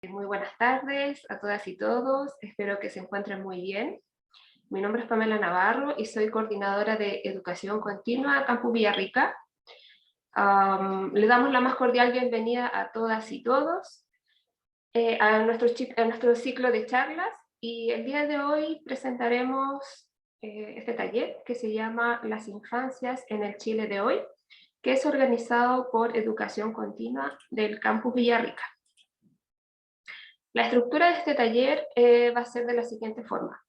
Muy buenas tardes a todas y todos, espero que se encuentren muy bien. Mi nombre es Pamela Navarro y soy coordinadora de Educación Continua Campus Villarrica. Le damos la más cordial bienvenida a todas y todos a nuestro ciclo de charlas, y el día de hoy presentaremos este taller que se llama Las infancias en el Chile de hoy, que es organizado por Educación Continua del Campus Villarrica. La estructura de este taller va a ser de la siguiente forma.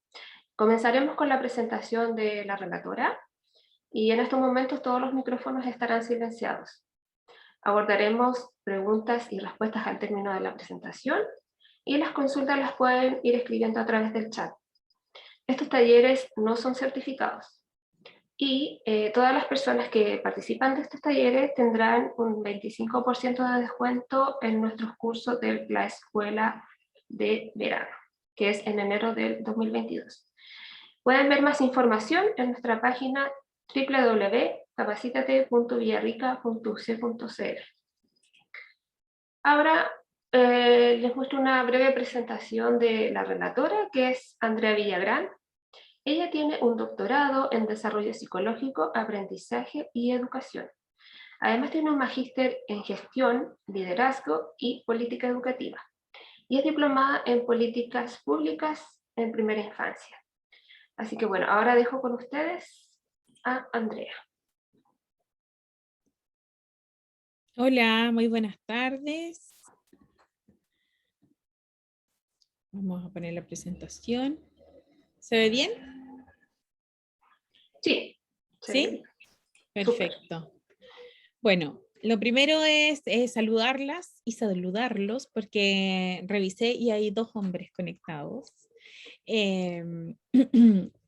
Comenzaremos con la presentación de la relatora y en estos momentos todos los micrófonos estarán silenciados. Abordaremos preguntas y respuestas al término de la presentación y las consultas las pueden ir escribiendo a través del chat. Estos talleres no son certificados y todas las personas que participan de estos talleres tendrán un 25% de descuento en nuestros cursos de la escuela de verano, que es en enero del 2022. Pueden ver más información en nuestra página www.capacitate.villarrica.uc.cl. Ahora les muestro una breve presentación de la relatora, que es Andrea Villagrán. Ella tiene un doctorado en Desarrollo Psicológico, Aprendizaje y Educación. Además tiene un magíster en Gestión, Liderazgo y Política Educativa. Y es diplomada en Políticas Públicas en Primera Infancia. Así que bueno, ahora dejo con ustedes a Andrea. Hola, muy buenas tardes. Vamos a poner la presentación. ¿Se ve bien? Sí. ¿Sí? Súper. Perfecto. Bueno, lo primero es saludarlas y saludarlos porque revisé y hay 2 hombres conectados.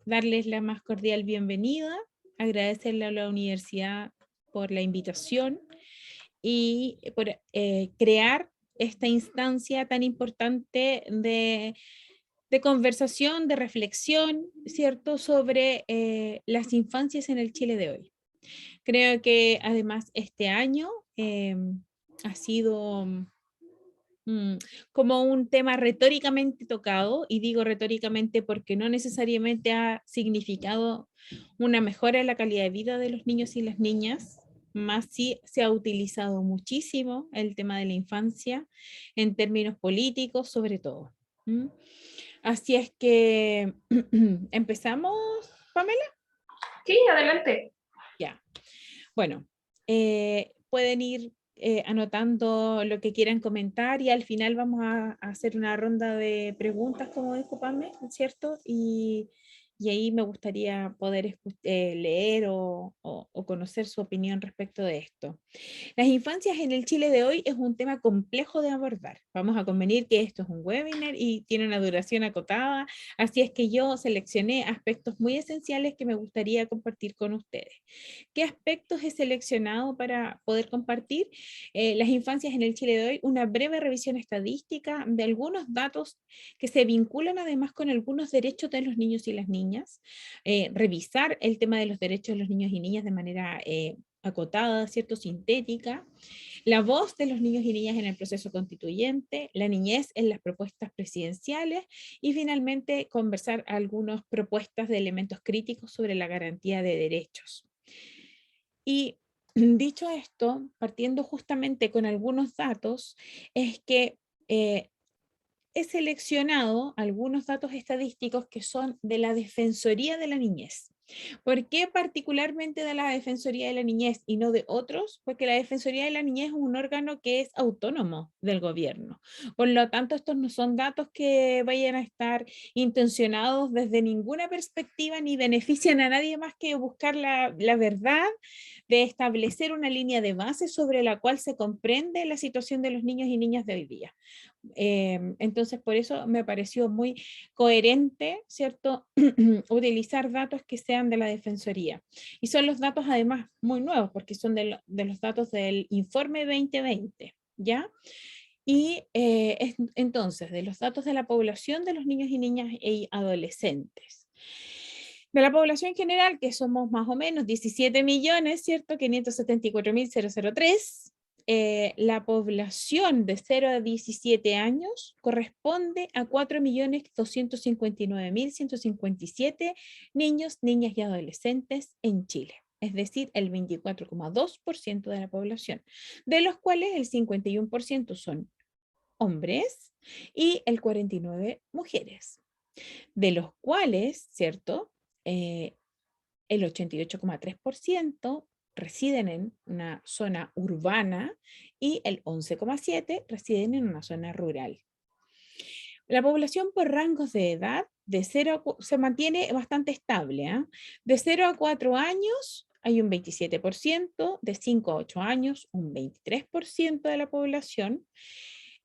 Darles la más cordial bienvenida, agradecerle a la universidad por la invitación y por crear esta instancia tan importante de conversación, de reflexión, ¿cierto?, sobre las infancias en el Chile de hoy. Creo que además este año ha sido como un tema retóricamente tocado, y digo retóricamente porque no necesariamente ha significado una mejora en la calidad de vida de los niños y las niñas, más sí se ha utilizado muchísimo el tema de la infancia en términos políticos sobre todo. Así es que empezamos, Pamela. Sí, adelante. Ya. Bueno, pueden ir anotando lo que quieran comentar y al final vamos a hacer una ronda de preguntas, como dijo Pame, ¿cierto? Y ahí me gustaría poder leer o conocer su opinión respecto de esto. Las infancias en el Chile de hoy es un tema complejo de abordar. Vamos a convenir que esto es un webinar y tiene una duración acotada, así es que yo seleccioné aspectos muy esenciales que me gustaría compartir con ustedes. ¿Qué aspectos he seleccionado para poder compartir? Las infancias en el Chile de hoy, una breve revisión estadística de algunos datos que se vinculan además con algunos derechos de los niños y las niñas, revisar el tema de los derechos de los niños y niñas de manera acotada, ¿cierto?, sintética, la voz de los niños y niñas en el proceso constituyente, la niñez en las propuestas presidenciales y finalmente conversar algunas propuestas de elementos críticos sobre la garantía de derechos. Y dicho esto, partiendo justamente con algunos datos, es que he seleccionado algunos datos estadísticos que son de la Defensoría de la Niñez. ¿Por qué particularmente de la Defensoría de la Niñez y no de otros? Porque la Defensoría de la Niñez es un órgano que es autónomo del gobierno. Por lo tanto, estos no son datos que vayan a estar intencionados desde ninguna perspectiva ni benefician a nadie más que buscar la verdad de establecer una línea de base sobre la cual se comprende la situación de los niños y niñas de hoy día. Entonces, por eso me pareció muy coherente, ¿cierto?, utilizar datos que sean de la Defensoría. Y son los datos además muy nuevos, porque son de los datos del informe 2020, ¿ya? Y entonces, de los datos de la población de los niños y niñas y adolescentes. De la población general, que somos más o menos 17 millones, ¿cierto? 574.003. la población de 0 a 17 años corresponde a 4.259.157 niños, niñas y adolescentes en Chile. Es decir, el 24,2% de la población, de los cuales el 51% son hombres y el 49% mujeres, de los cuales, ¿cierto? El 88,3% residen en una zona urbana y el 11,7% residen en una zona rural. La población por rangos de edad de 0 se mantiene bastante estable. De 0 a 4 años hay un 27%, de 5 a 8 años un 23% de la población,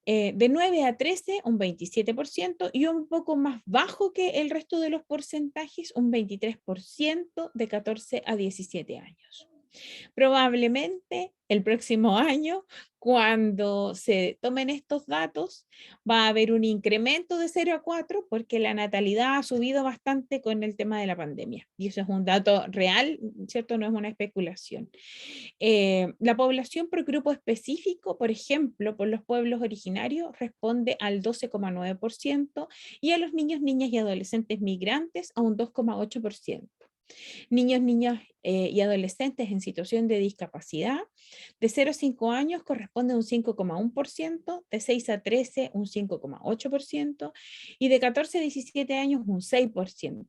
de 9 a 13 un 27% y un poco más bajo que el resto de los porcentajes, un 23% de 14 a 17 años. Probablemente el próximo año, cuando se tomen estos datos, va a haber un incremento de 0 a 4 porque la natalidad ha subido bastante con el tema de la pandemia. Y eso es un dato real, ¿cierto? No es una especulación. La población por grupo específico, por ejemplo, por los pueblos originarios, responde al 12,9% y a los niños, niñas y adolescentes migrantes a un 2,8%. Niños, niñas y adolescentes en situación de discapacidad, de 0 a 5 años corresponde a un 5,1%, de 6 a 13 un 5,8% y de 14 a 17 años un 6%.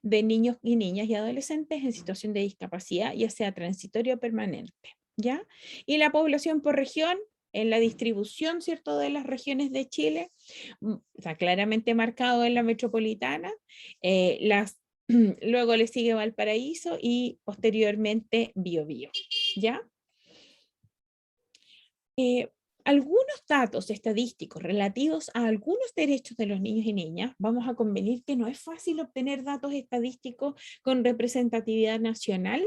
De niños y niñas y adolescentes en situación de discapacidad, ya sea transitoria o permanente, ¿ya? Y la población por región, en la distribución, ¿cierto?, de las regiones de Chile, está claramente marcado en la metropolitana, luego le sigue Valparaíso y posteriormente Biobío, ¿ya? Algunos datos estadísticos relativos a algunos derechos de los niños y niñas, vamos a convenir que no es fácil obtener datos estadísticos con representatividad nacional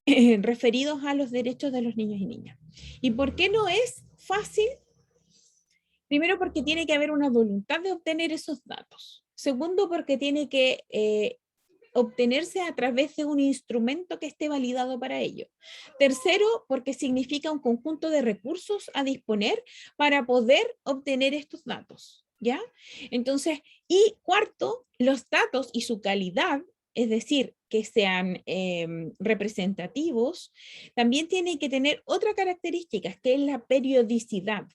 referidos a los derechos de los niños y niñas. ¿Y por qué no es fácil? Primero, porque tiene que haber una voluntad de obtener esos datos. Segundo, porque tiene que obtenerse a través de un instrumento que esté validado para ello. Tercero, porque significa un conjunto de recursos a disponer para poder obtener estos datos, ¿ya? Entonces, y cuarto, los datos y su calidad, es decir, que sean representativos, también tienen que tener otra característica, que es la periodicidad.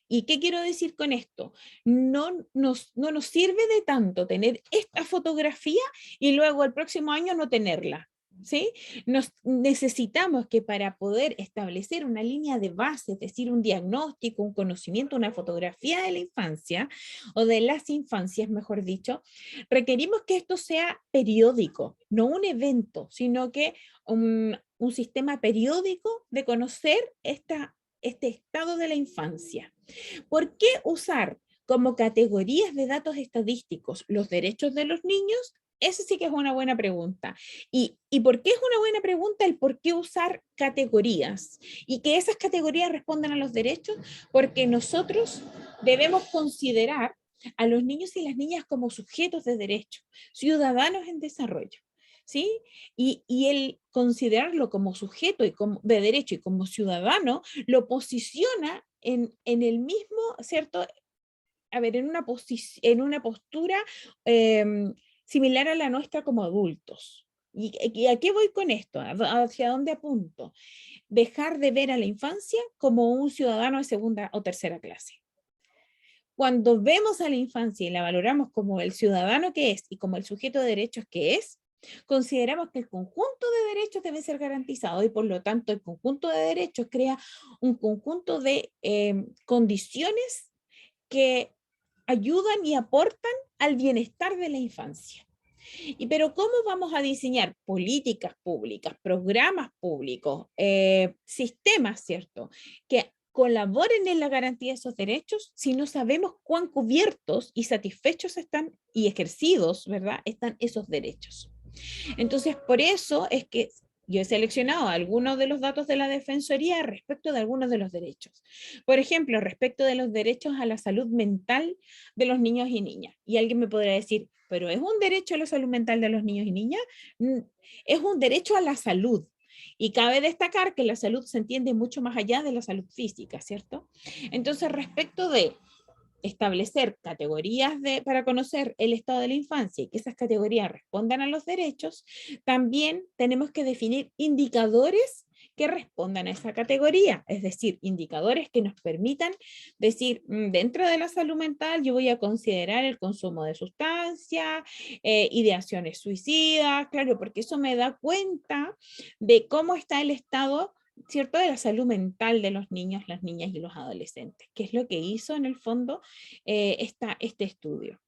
¿Y qué quiero decir con esto? No nos sirve de tanto tener esta fotografía y luego el próximo año no tenerla, ¿sí? Necesitamos que para poder establecer una línea de base, es decir, un diagnóstico, un conocimiento, una fotografía de la infancia o de las infancias, mejor dicho, requerimos que esto sea periódico, no un evento, sino que un sistema periódico de conocer este estado de la infancia. ¿Por qué usar como categorías de datos estadísticos los derechos de los niños? Esa sí que es una buena pregunta. ¿Y por qué es una buena pregunta el por qué usar categorías? Y que esas categorías respondan a los derechos, porque nosotros debemos considerar a los niños y las niñas como sujetos de derecho, ciudadanos en desarrollo. ¿Sí? Y el considerarlo como sujeto y como, de derecho y como ciudadano lo posiciona en el mismo, ¿cierto? A ver, en una postura similar a la nuestra como adultos. ¿Y a qué voy con esto? ¿Hacia dónde apunto? Dejar de ver a la infancia como un ciudadano de segunda o tercera clase. Cuando vemos a la infancia y la valoramos como el ciudadano que es y como el sujeto de derechos que es, consideramos que el conjunto de derechos debe ser garantizado y por lo tanto el conjunto de derechos crea un conjunto de condiciones que ayudan y aportan al bienestar de la infancia. Pero ¿cómo vamos a diseñar políticas públicas, programas públicos, sistemas, ¿cierto?, que colaboren en la garantía de esos derechos si no sabemos cuán cubiertos y satisfechos están y ejercidos, ¿verdad?, están esos derechos. Entonces, por eso es que yo he seleccionado algunos de los datos de la Defensoría respecto de algunos de los derechos. Por ejemplo, respecto de los derechos a la salud mental de los niños y niñas. Y alguien me podrá decir, ¿pero es un derecho a la salud mental de los niños y niñas? Es un derecho a la salud. Y cabe destacar que la salud se entiende mucho más allá de la salud física, ¿cierto? Entonces, respecto de establecer categorías para conocer el estado de la infancia y que esas categorías respondan a los derechos, también tenemos que definir indicadores que respondan a esa categoría, es decir, indicadores que nos permitan decir, dentro de la salud mental yo voy a considerar el consumo de sustancias, ideaciones suicidas, claro, porque eso me da cuenta de cómo está el estado, ¿cierto?, de la salud mental de los niños, las niñas y los adolescentes, que es lo que hizo en el fondo este estudio.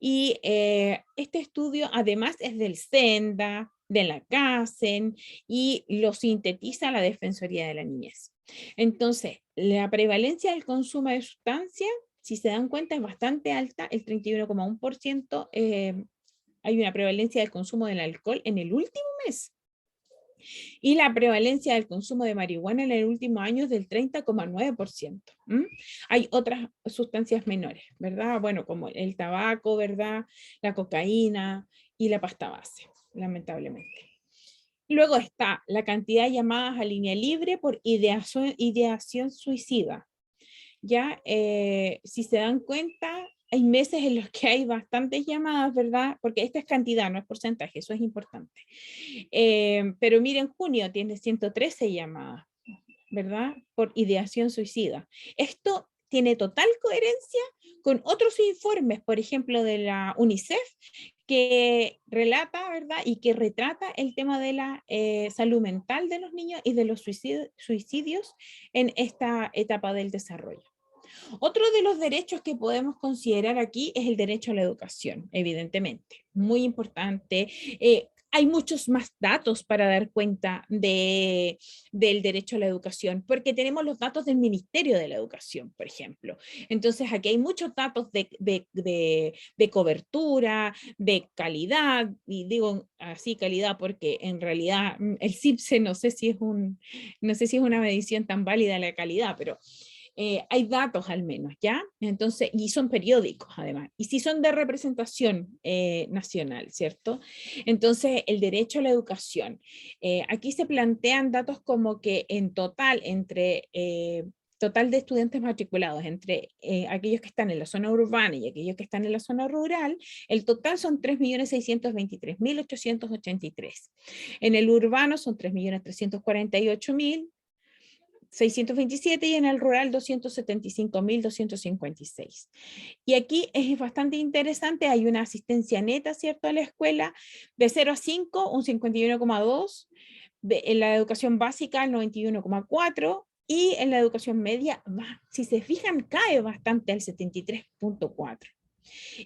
Y este estudio además es del SENDA, de la CASEN, y lo sintetiza la Defensoría de la Niñez. Entonces, la prevalencia del consumo de sustancias, si se dan cuenta, es bastante alta, el 31,1%, hay una prevalencia del consumo del alcohol en el último mes. Y la prevalencia del consumo de marihuana en el último año es del 30,9%. Hay otras sustancias menores, ¿verdad? Bueno, como el tabaco, ¿verdad? La cocaína y la pasta base, lamentablemente. Luego está la cantidad de llamadas a línea libre por ideación suicida. Ya, si se dan cuenta, hay meses en los que hay bastantes llamadas, ¿verdad? Porque esta es cantidad, no es porcentaje, eso es importante. Pero miren, junio tiene 113 llamadas, ¿verdad? Por ideación suicida. Esto tiene total coherencia con otros informes, por ejemplo, de la UNICEF, que relata, ¿verdad? Y que retrata el tema de la salud mental de los niños y de los suicidios en esta etapa del desarrollo. Otro de los derechos que podemos considerar aquí es el derecho a la educación, evidentemente, muy importante. Hay muchos más datos para dar cuenta del derecho a la educación, porque tenemos los datos del Ministerio de la Educación, por ejemplo. Entonces, aquí hay muchos datos de cobertura, de calidad, y digo así calidad porque en realidad el CIPSE no sé si es una medición tan válida de la calidad, pero hay datos al menos, ¿ya? Entonces, y son periódicos además, y si son de representación nacional, ¿cierto? Entonces, el derecho a la educación. Aquí se plantean datos como que en total, total de estudiantes matriculados, entre aquellos que están en la zona urbana y aquellos que están en la zona rural, el total son 3.623.883. En el urbano son 3.348.000. 627 y en el rural 275.256. Y aquí es bastante interesante, hay una asistencia neta, ¿cierto?, a la escuela de 0 a 5, un 51,2, en la educación básica el 91,4 y en la educación media, si se fijan, cae bastante al 73,4.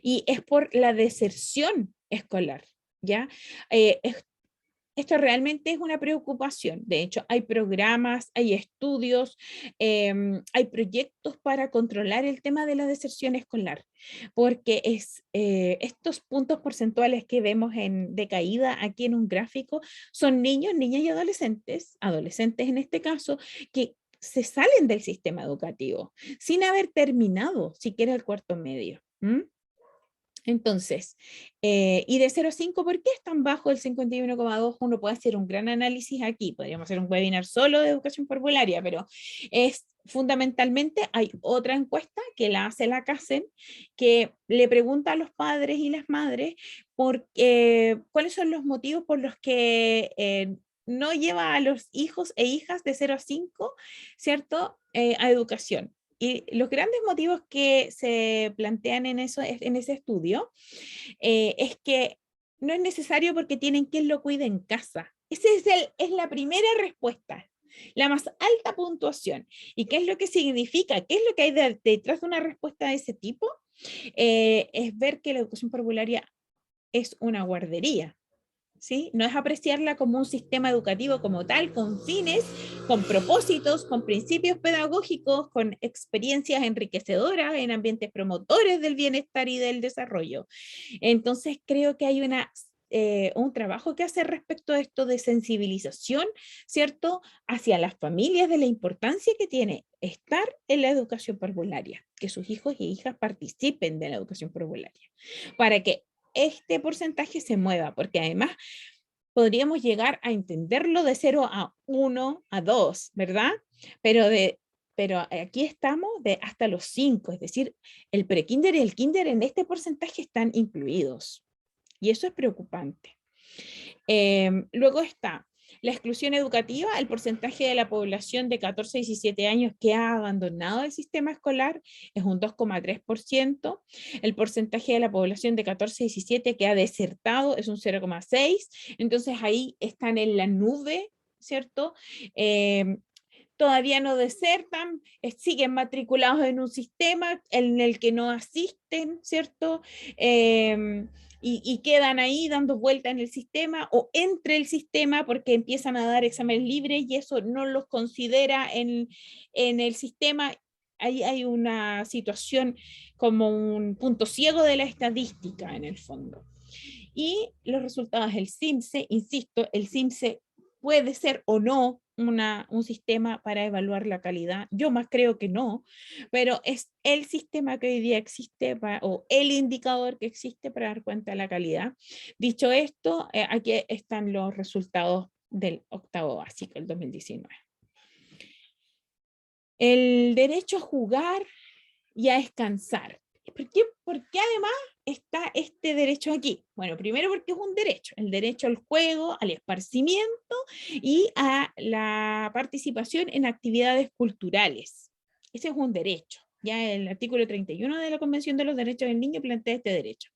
Y es por la deserción escolar, ¿ya? Esto realmente es una preocupación. De hecho, hay programas, hay estudios, hay proyectos para controlar el tema de la deserción escolar, porque estos puntos porcentuales que vemos en decaída aquí en un gráfico son niños, niñas y adolescentes en este caso, que se salen del sistema educativo sin haber terminado siquiera el cuarto medio. Entonces, y de 0 a 5, ¿por qué es tan bajo el 51,2? Uno puede hacer un gran análisis aquí, podríamos hacer un webinar solo de educación parvularia, pero es fundamentalmente, hay otra encuesta que la hace la CASEN, que le pregunta a los padres y las madres cuáles son los motivos por los que no lleva a los hijos e hijas de 0 a 5, ¿cierto?, a educación. Y los grandes motivos que se plantean en ese estudio es que no es necesario porque tienen quien lo cuide en casa. Esa es la primera respuesta, la más alta puntuación. ¿Y qué es lo que significa? ¿Qué es lo que hay detrás de una respuesta de ese tipo? Es ver que la educación parvularia es una guardería. ¿Sí? No es apreciarla como un sistema educativo como tal, con fines, con propósitos, con principios pedagógicos, con experiencias enriquecedoras en ambientes promotores del bienestar y del desarrollo. Entonces creo que hay un trabajo que hacer respecto a esto de sensibilización, ¿cierto?, hacia las familias de la importancia que tiene estar en la educación parvularia, que sus hijos y hijas participen de la educación parvularia, para que este porcentaje se mueva, porque además podríamos llegar a entenderlo de 0 a 1, a 2, ¿verdad? Pero aquí estamos de hasta los 5, es decir, el prekinder y el kinder en este porcentaje están incluidos. Y eso es preocupante. Luego está la exclusión educativa, el porcentaje de la población de 14 a 17 años que ha abandonado el sistema escolar es un 2,3%, el porcentaje de la población de 14 a 17 que ha desertado es un 0,6%, entonces ahí están en la nube, ¿cierto? Todavía no desertan, siguen matriculados en un sistema en el que no asisten, ¿cierto? Y quedan ahí dando vuelta en el sistema o entre el sistema porque empiezan a dar exámenes libres y eso no los considera en el sistema. Ahí hay una situación como un punto ciego de la estadística en el fondo. Y los resultados del CIMSE, insisto, el CIMSE puede ser o no un sistema para evaluar la calidad. Yo más creo que no, pero es el sistema que hoy día existe o el indicador que existe para dar cuenta de la calidad. Dicho esto, aquí están los resultados del octavo básico, el 2019. El derecho a jugar y a descansar. ¿Por qué además está este derecho aquí? Bueno, primero porque es un derecho, el derecho al juego, al esparcimiento y a la participación en actividades culturales. Ese es un derecho. Ya el artículo 31 de la Convención de los Derechos del Niño plantea este derecho.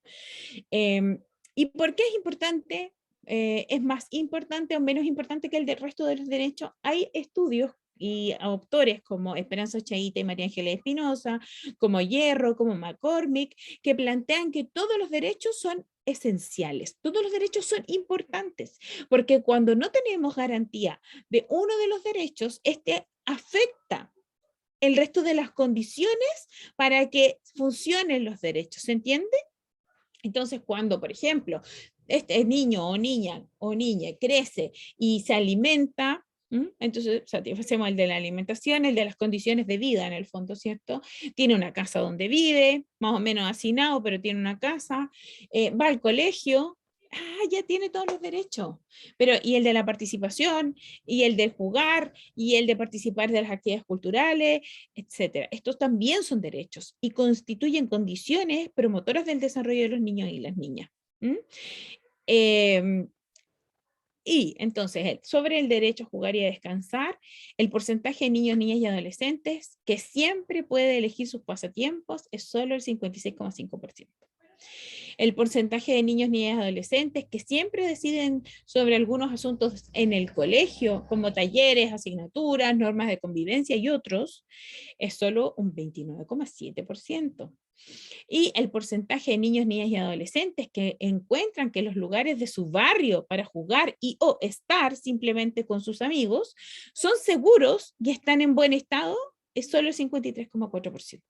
¿Y por qué es importante? ¿Es más importante o menos importante que el del resto de los derechos? Hay estudios y autores como Esperanza Chaita y María Ángeles Espinosa, como Hierro, como McCormick, que plantean que todos los derechos son esenciales, todos los derechos son importantes, porque cuando no tenemos garantía de uno de los derechos, este afecta el resto de las condiciones para que funcionen los derechos, ¿se entiende? Entonces, cuando, por ejemplo, este niño o niña crece y se alimenta, entonces satisfacemos el de la alimentación, el de las condiciones de vida en el fondo, ¿cierto? Tiene una casa donde vive, más o menos hacinado, pero tiene una casa, va al colegio, ya tiene todos los derechos. Pero, y el de la participación, y el de jugar, y el de participar de las actividades culturales, etcétera. Estos también son derechos y constituyen condiciones promotoras del desarrollo de los niños y las niñas. Y entonces, sobre el derecho a jugar y a descansar, el porcentaje de niños, niñas y adolescentes que siempre puede elegir sus pasatiempos es solo el 56,5%. El porcentaje de niños, niñas y adolescentes que siempre deciden sobre algunos asuntos en el colegio, como talleres, asignaturas, normas de convivencia y otros, es solo un 29,7%. Y el porcentaje de niños, niñas y adolescentes que encuentran que los lugares de su barrio para jugar y o estar simplemente con sus amigos son seguros y están en buen estado, es solo el 53,4%.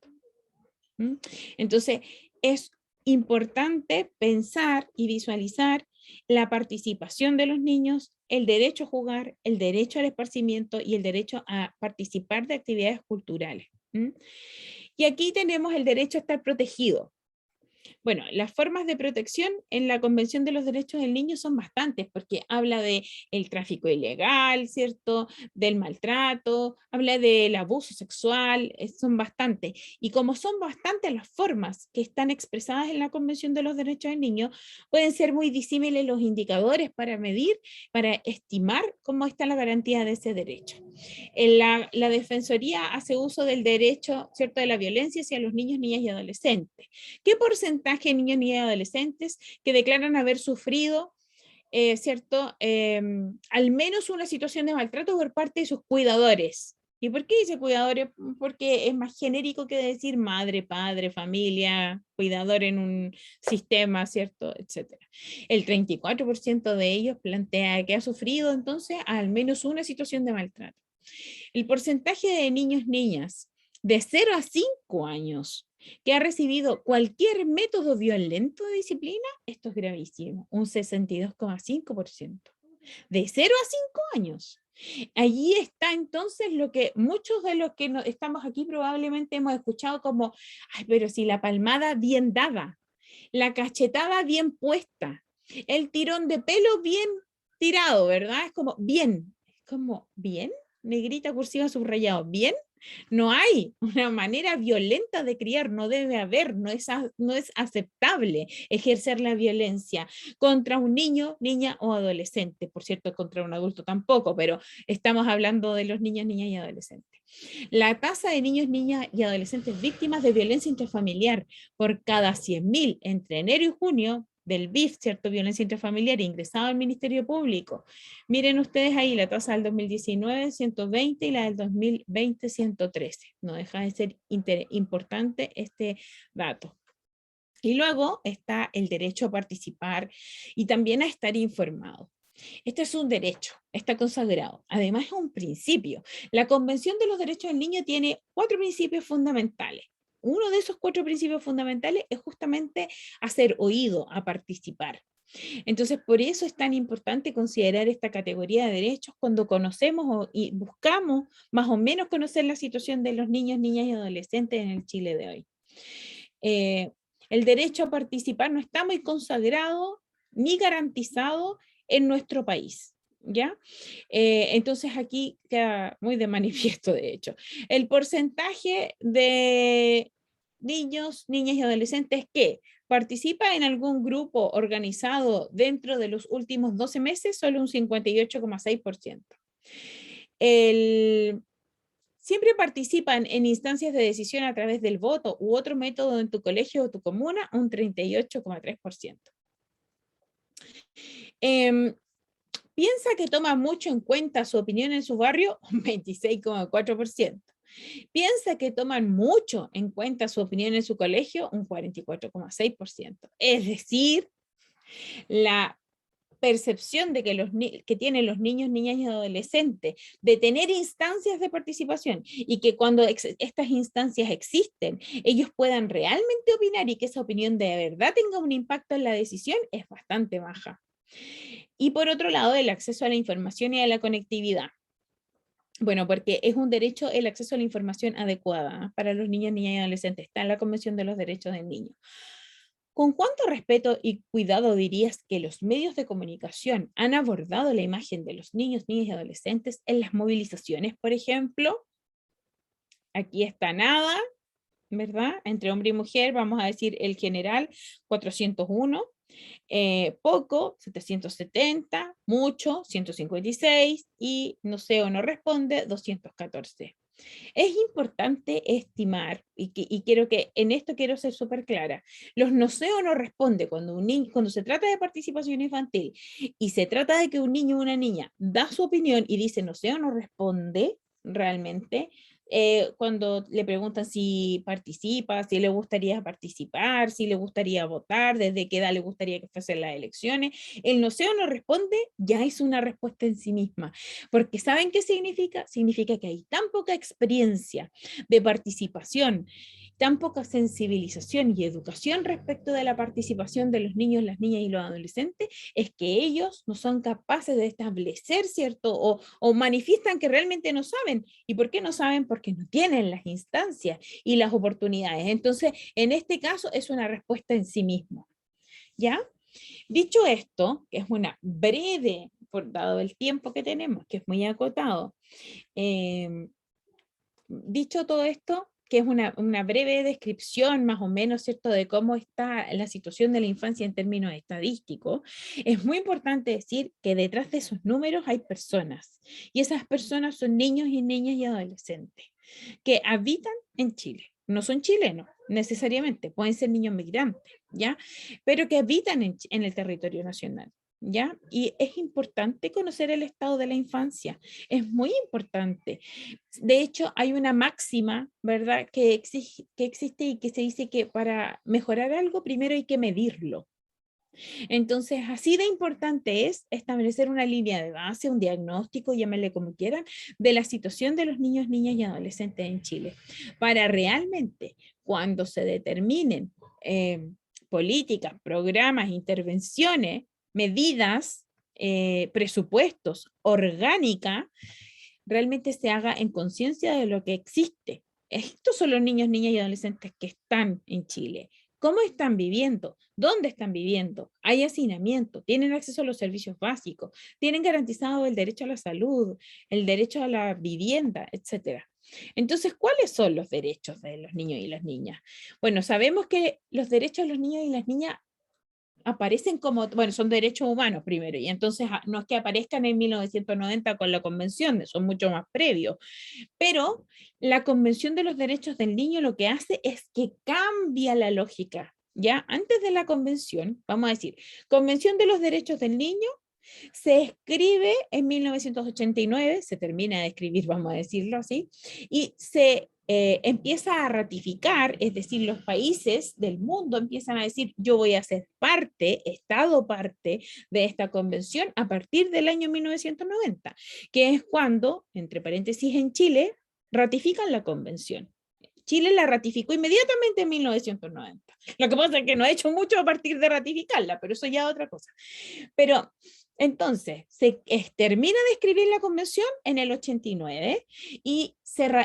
Entonces, es importante pensar y visualizar la participación de los niños, el derecho a jugar, el derecho al esparcimiento y el derecho a participar de actividades culturales. Y aquí tenemos el derecho a estar protegido. Bueno, las formas de protección en la Convención de los Derechos del Niño son bastantes, porque habla de el tráfico ilegal, ¿cierto? Del maltrato, habla del abuso sexual, son bastantes. Y como son bastantes las formas que están expresadas en la Convención de los Derechos del Niño, pueden ser muy disímiles los indicadores para medir, para estimar cómo está la garantía de ese derecho. La Defensoría hace uso del derecho, ¿cierto?, de la violencia hacia los niños, niñas y adolescentes. ¿Qué porcentaje de niños, niñas y adolescentes que declaran haber sufrido, ¿cierto?, al menos una situación de maltrato por parte de sus cuidadores? ¿Y por qué dice cuidadores? Porque es más genérico que decir madre, padre, familia, cuidador en un sistema, ¿cierto?, etcétera. El 34% de ellos plantea que ha sufrido entonces al menos una situación de maltrato. El porcentaje de niños, niñas de 0 a 5 años que ha recibido cualquier método violento de disciplina, esto es gravísimo, un 62,5%. De 0 a 5 años. Allí está entonces lo que muchos de los que estamos aquí probablemente hemos escuchado como, ay, pero si la palmada bien dada, la cachetada bien puesta, el tirón de pelo bien tirado, ¿verdad? Es como, bien, es como, bien, negrita, cursiva, subrayado, bien. No hay una manera violenta de criar, no debe haber, no es aceptable ejercer la violencia contra un niño, niña o adolescente. Por cierto, contra un adulto tampoco, pero estamos hablando de los niños, niñas y adolescentes. La tasa de niños, niñas y adolescentes víctimas de violencia intrafamiliar por cada 100.000 entre enero y junio del BIF, ¿cierto? Violencia intrafamiliar, ingresado al Ministerio Público. Miren ustedes ahí la tasa del 2019, 120 y la del 2020, 113. No deja de ser importante este dato. Y luego está el derecho a participar y también a estar informado. Este es un derecho, está consagrado. Además es un principio. La Convención de los Derechos del Niño tiene 4 principios fundamentales. Uno de esos 4 principios fundamentales es justamente a ser oído, a participar. Entonces, por eso es tan importante considerar esta categoría de derechos cuando conocemos y buscamos más o menos conocer la situación de los niños, niñas y adolescentes en el Chile de hoy. El derecho a participar no está muy consagrado ni garantizado en nuestro país, ¿ya? Entonces aquí queda muy de manifiesto, de hecho. El porcentaje de niños, niñas y adolescentes que participa en algún grupo organizado dentro de los últimos 12 meses, solo un 58,6%. Siempre participan en instancias de decisión a través del voto u otro método en tu colegio o tu comuna, un 38,3%. Piensa que toma mucho en cuenta su opinión en su barrio, un 26,4%. Piensa que toman mucho en cuenta su opinión en su colegio, un 44,6%. Es decir, la percepción de que tienen los niños, niñas y adolescentes de tener instancias de participación y que cuando estas instancias existen, ellos puedan realmente opinar y que esa opinión de verdad tenga un impacto en la decisión es bastante baja. Y por otro lado, el acceso a la información y a la conectividad. Bueno, porque es un derecho el acceso a la información adecuada para los niños, niñas y adolescentes. Está en la Convención de los Derechos del Niño. ¿Con cuánto respeto y cuidado dirías que los medios de comunicación han abordado la imagen de los niños, niñas y adolescentes en las movilizaciones, por ejemplo? Aquí está nada, ¿verdad? Entre hombre y mujer, vamos a decir el general, 401. Poco, 770, mucho, 156 y no sé o no responde, 214. Es importante estimar, y quiero que en esto quiero ser súper clara, los no sé o no responde cuando un niño, cuando se trata de participación infantil y se trata de que un niño o una niña da su opinión y dice no sé o no responde realmente, cuando le preguntan si participa, si le gustaría participar, si le gustaría votar, desde qué edad le gustaría que fuesen las elecciones, el no sé o no responde ya es una respuesta en sí misma. Porque ¿saben qué significa? Significa que hay tan poca experiencia de participación, tan poca sensibilización y educación respecto de la participación de los niños, las niñas y los adolescentes, es que ellos no son capaces de establecer, ¿cierto? O manifiestan que realmente no saben. ¿Y por qué no saben? Porque no tienen las instancias y las oportunidades. Entonces, en este caso es una respuesta en sí mismo. ¿Ya? Dicho esto, que es una breve, por dado el tiempo que tenemos, que es muy acotado, dicho todo esto, que es una breve descripción más o menos, ¿cierto?, de cómo está la situación de la infancia en términos estadísticos, es muy importante decir que detrás de esos números hay personas, y esas personas son niños y niñas y adolescentes que habitan en Chile. No son chilenos necesariamente, pueden ser niños migrantes, ¿ya? Pero que habitan en el territorio nacional. ¿Ya? Y es importante conocer el estado de la infancia, es muy importante. De hecho, hay una máxima, ¿verdad?, que existe y que se dice que para mejorar algo primero hay que medirlo. Entonces, así de importante es establecer una línea de base, un diagnóstico, llámenle como quieran, de la situación de los niños, niñas y adolescentes en Chile, para realmente, cuando se determinen políticas, programas, intervenciones, medidas, presupuestos, orgánica, realmente se haga en conciencia de lo que existe. Estos son los niños, niñas y adolescentes que están en Chile. ¿Cómo están viviendo? ¿Dónde están viviendo? ¿Hay hacinamiento? ¿Tienen acceso a los servicios básicos? ¿Tienen garantizado el derecho a la salud, el derecho a la vivienda, etcétera? Entonces, ¿cuáles son los derechos de los niños y las niñas? Bueno, sabemos que los derechos de los niños y las niñas aparecen como, bueno, son derechos humanos primero, y entonces no es que aparezcan en 1990 con la convención, son mucho más previos, pero la Convención de los Derechos del Niño lo que hace es que cambia la lógica, ¿ya? Antes de la convención, vamos a decir, Convención de los Derechos del Niño, se escribe en 1989, se termina de escribir, vamos a decirlo así, y se empieza a ratificar, es decir, los países del mundo empiezan a decir, yo voy a ser parte, Estado parte de esta convención a partir del año 1990, que es cuando, entre paréntesis, en Chile, ratifican la convención. Chile la ratificó inmediatamente en 1990. Lo que pasa es que no ha hecho mucho a partir de ratificarla, pero eso ya es otra cosa. Pero entonces, se termina de escribir la convención en el 89 y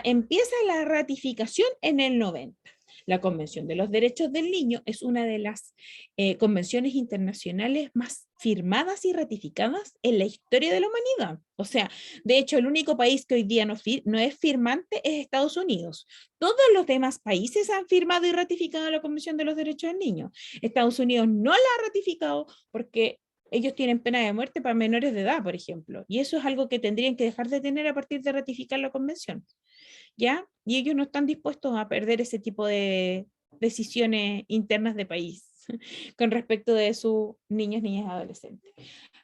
empieza la ratificación en el 90. La Convención de los Derechos del Niño es una de las convenciones internacionales más firmadas y ratificadas en la historia de la humanidad. O sea, de hecho, el único país que hoy día no es firmante es Estados Unidos. Todos los demás países han firmado y ratificado la Convención de los Derechos del Niño. Estados Unidos no la ha ratificado porque ellos tienen pena de muerte para menores de edad, por ejemplo, y eso es algo que tendrían que dejar de tener a partir de ratificar la convención, ¿ya? Y ellos no están dispuestos a perder ese tipo de decisiones internas de país con respecto de sus niños, niñas y adolescentes.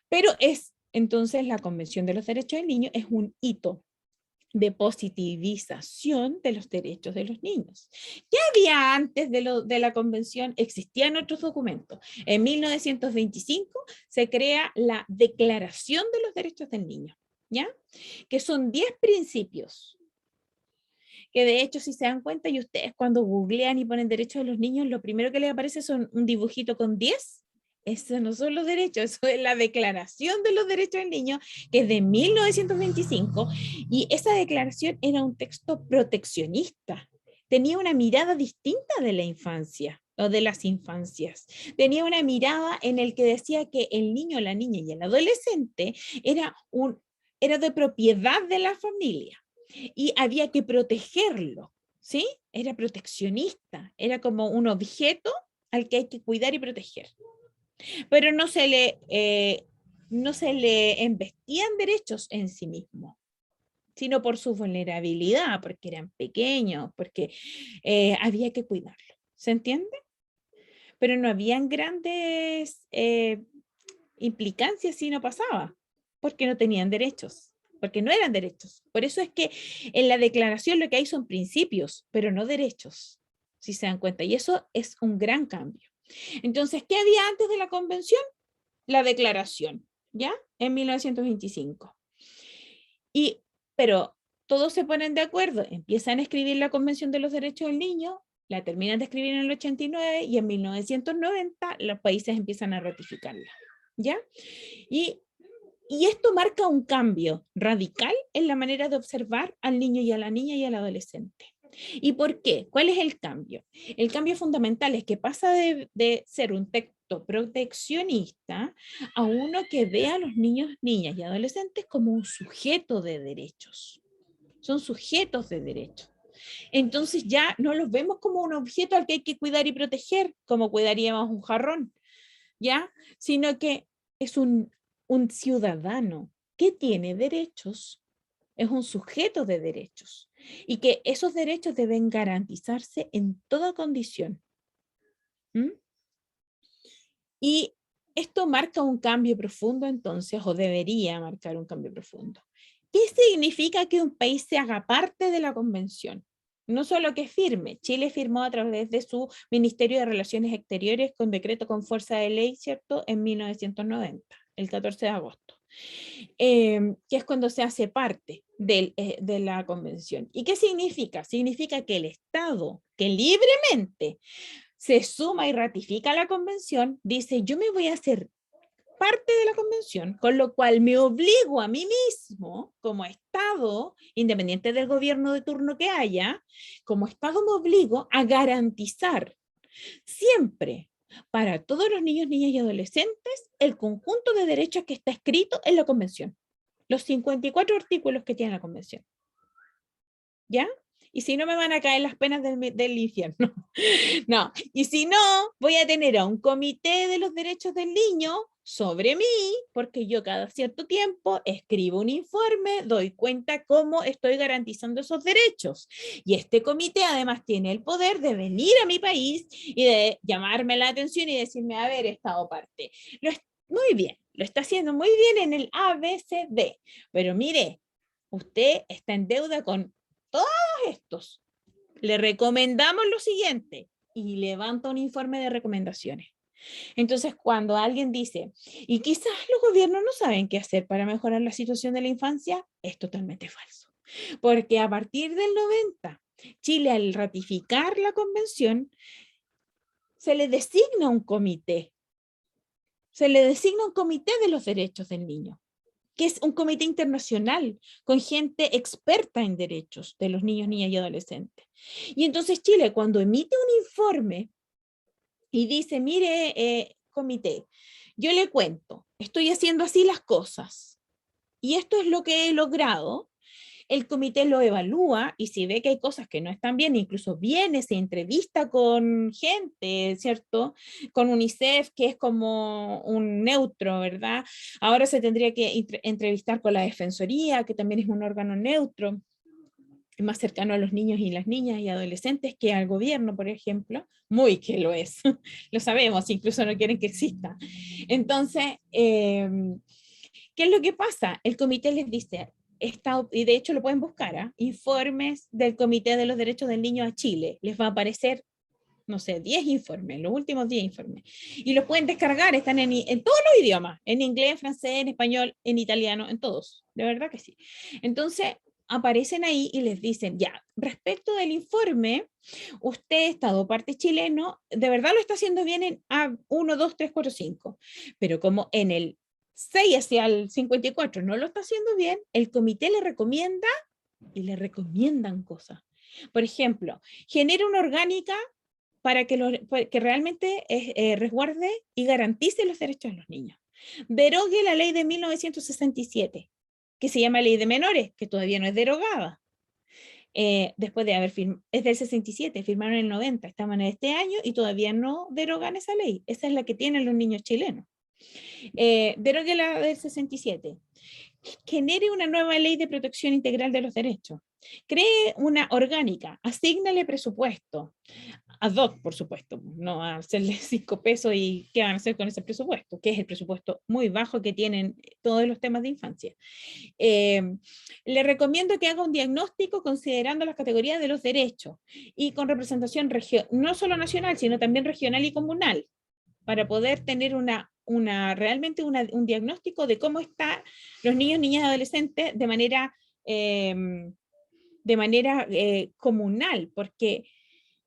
Pero entonces, la Convención de los Derechos del Niño es un hito de positivización de los derechos de los niños. ¿Qué había antes de la convención? Existían otros documentos. En 1925 se crea la Declaración de los Derechos del Niño, ¿ya? Que son 10 principios, que de hecho, si se dan cuenta, y ustedes cuando googlean y ponen derechos de los niños, lo primero que les aparece son un dibujito con 10. Esos no son los derechos, eso es la Declaración de los Derechos del Niño, que es de 1925, y esa declaración era un texto proteccionista. Tenía una mirada distinta de la infancia o de las infancias. Tenía una mirada en el que decía que el niño, la niña y el adolescente era de propiedad de la familia y había que protegerlo, ¿sí? Era proteccionista, era como un objeto al que hay que cuidar y proteger. Pero no se le investían derechos en sí mismo, sino por su vulnerabilidad, porque eran pequeños, porque había que cuidarlo. ¿Se entiende? Pero no habían grandes implicancias si no pasaba, porque no tenían derechos, porque no eran derechos. Por eso es que en la declaración lo que hay son principios, pero no derechos, si se dan cuenta. Y eso es un gran cambio. Entonces, ¿qué había antes de la convención? La declaración, ¿ya? En 1925. Pero todos se ponen de acuerdo, empiezan a escribir la Convención de los Derechos del Niño, la terminan de escribir en el 89 y en 1990 los países empiezan a ratificarla, ¿ya? Y esto marca un cambio radical en la manera de observar al niño y a la niña y al adolescente. ¿Y por qué? ¿Cuál es el cambio? El cambio fundamental es que pasa de ser un texto proteccionista a uno que ve a los niños, niñas y adolescentes como un sujeto de derechos. Son sujetos de derechos. Entonces ya no los vemos como un objeto al que hay que cuidar y proteger, como cuidaríamos un jarrón, ¿ya? Sino que es un ciudadano que tiene derechos, es un sujeto de derechos y que esos derechos deben garantizarse en toda condición. ¿Mm? Y esto marca un cambio profundo entonces, o debería marcar un cambio profundo. ¿Qué significa que un país se haga parte de la convención? No solo que firme, Chile firmó a través de su Ministerio de Relaciones Exteriores con decreto con fuerza de ley, ¿cierto? En 1990, el 14 de agosto, que es cuando se hace parte de la convención. ¿Y qué significa? Significa que el Estado, que libremente se suma y ratifica la convención, dice, yo me voy a hacer parte de la convención, con lo cual me obligo a mí mismo, como Estado, independiente del gobierno de turno que haya, como Estado me obligo a garantizar Siempre, para todos los niños, niñas y adolescentes, el conjunto de derechos que está escrito en la Convención. Los 54 artículos que tiene la Convención. ¿Ya? Y si no, me van a caer las penas del infierno. No, y si no, voy a tener a un comité de los derechos del niño sobre mí, porque yo cada cierto tiempo escribo un informe, doy cuenta cómo estoy garantizando esos derechos. Y este comité además tiene el poder de venir a mi país y de llamarme la atención y decirme, a ver, Estado parte. Muy bien, lo está haciendo muy bien en el ABCD, pero mire, usted está en deuda con todos estos. Le recomendamos lo siguiente y levanta un informe de recomendaciones. Entonces, cuando alguien dice, y quizás los gobiernos no saben qué hacer para mejorar la situación de la infancia, es totalmente falso. Porque a partir del 90, Chile, al ratificar la convención, se le designa un comité. Se le designa un comité de los derechos del niño, que es un comité internacional con gente experta en derechos de los niños, niñas y adolescentes. Y entonces Chile, cuando emite un informe y dice, mire, comité, yo le cuento, estoy haciendo así las cosas y esto es lo que he logrado, el comité lo evalúa y si ve que hay cosas que no están bien, incluso viene, se entrevista con gente, ¿cierto? Con UNICEF, que es como un neutro, ¿verdad? Ahora se tendría que entrevistar con la Defensoría, que también es un órgano neutro, más cercano a los niños y las niñas y adolescentes que al gobierno, por ejemplo, muy que lo es, lo sabemos, incluso no quieren que exista. Entonces, ¿qué es lo que pasa? El comité les dice, y de hecho lo pueden buscar, informes del Comité de los Derechos del Niño a Chile, les va a aparecer, no sé, 10 informes, los últimos 10 informes, y los pueden descargar, están en todos los idiomas, en inglés, en francés, en español, en italiano, en todos, de verdad que sí. Entonces, aparecen ahí y les dicen, ya, respecto del informe, usted, Estado parte chileno, de verdad lo está haciendo bien en A1, 2, 3, 4, 5, pero como en el 6 hacia el 54 no lo está haciendo bien, el comité le recomienda y le recomiendan cosas. Por ejemplo, genera una orgánica para que realmente resguarde y garantice los derechos de los niños. Derogue la ley de 1967, que se llama Ley de Menores, que todavía no es derogada. Después de haber firmado, es del 67, firmaron en el 90, estaban en este año y todavía no derogan esa ley. Esa es la que tienen los niños chilenos. Derogue la del 67. Genere una nueva ley de protección integral de los derechos. Cree una orgánica, asígnale presupuesto, ad hoc, por supuesto, no a hacerle 5 pesos y qué van a hacer con ese presupuesto, que es el presupuesto muy bajo que tienen todos los temas de infancia. Le recomiendo que haga un diagnóstico considerando las categorías de los derechos y con representación no solo nacional, sino también regional y comunal, para poder tener realmente un diagnóstico de cómo están los niños, niñas y adolescentes de manera comunal, porque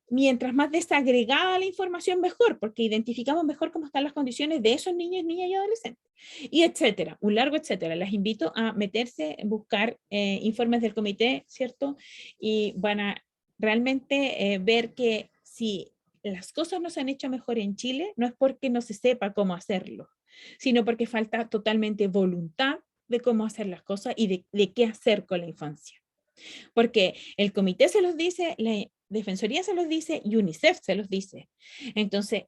mientras más desagregada la información, mejor, porque identificamos mejor cómo están las condiciones de esos niños, niñas y adolescentes, y etcétera, un largo etcétera. Las invito a meterse, buscar informes del comité, ¿cierto? Y van a realmente ver que si las cosas no se han hecho mejor en Chile, no es porque no se sepa cómo hacerlo, sino porque falta totalmente voluntad de cómo hacer las cosas y de qué hacer con la infancia. Porque el comité se los dice, la Defensoría se los dice y UNICEF se los dice. Entonces,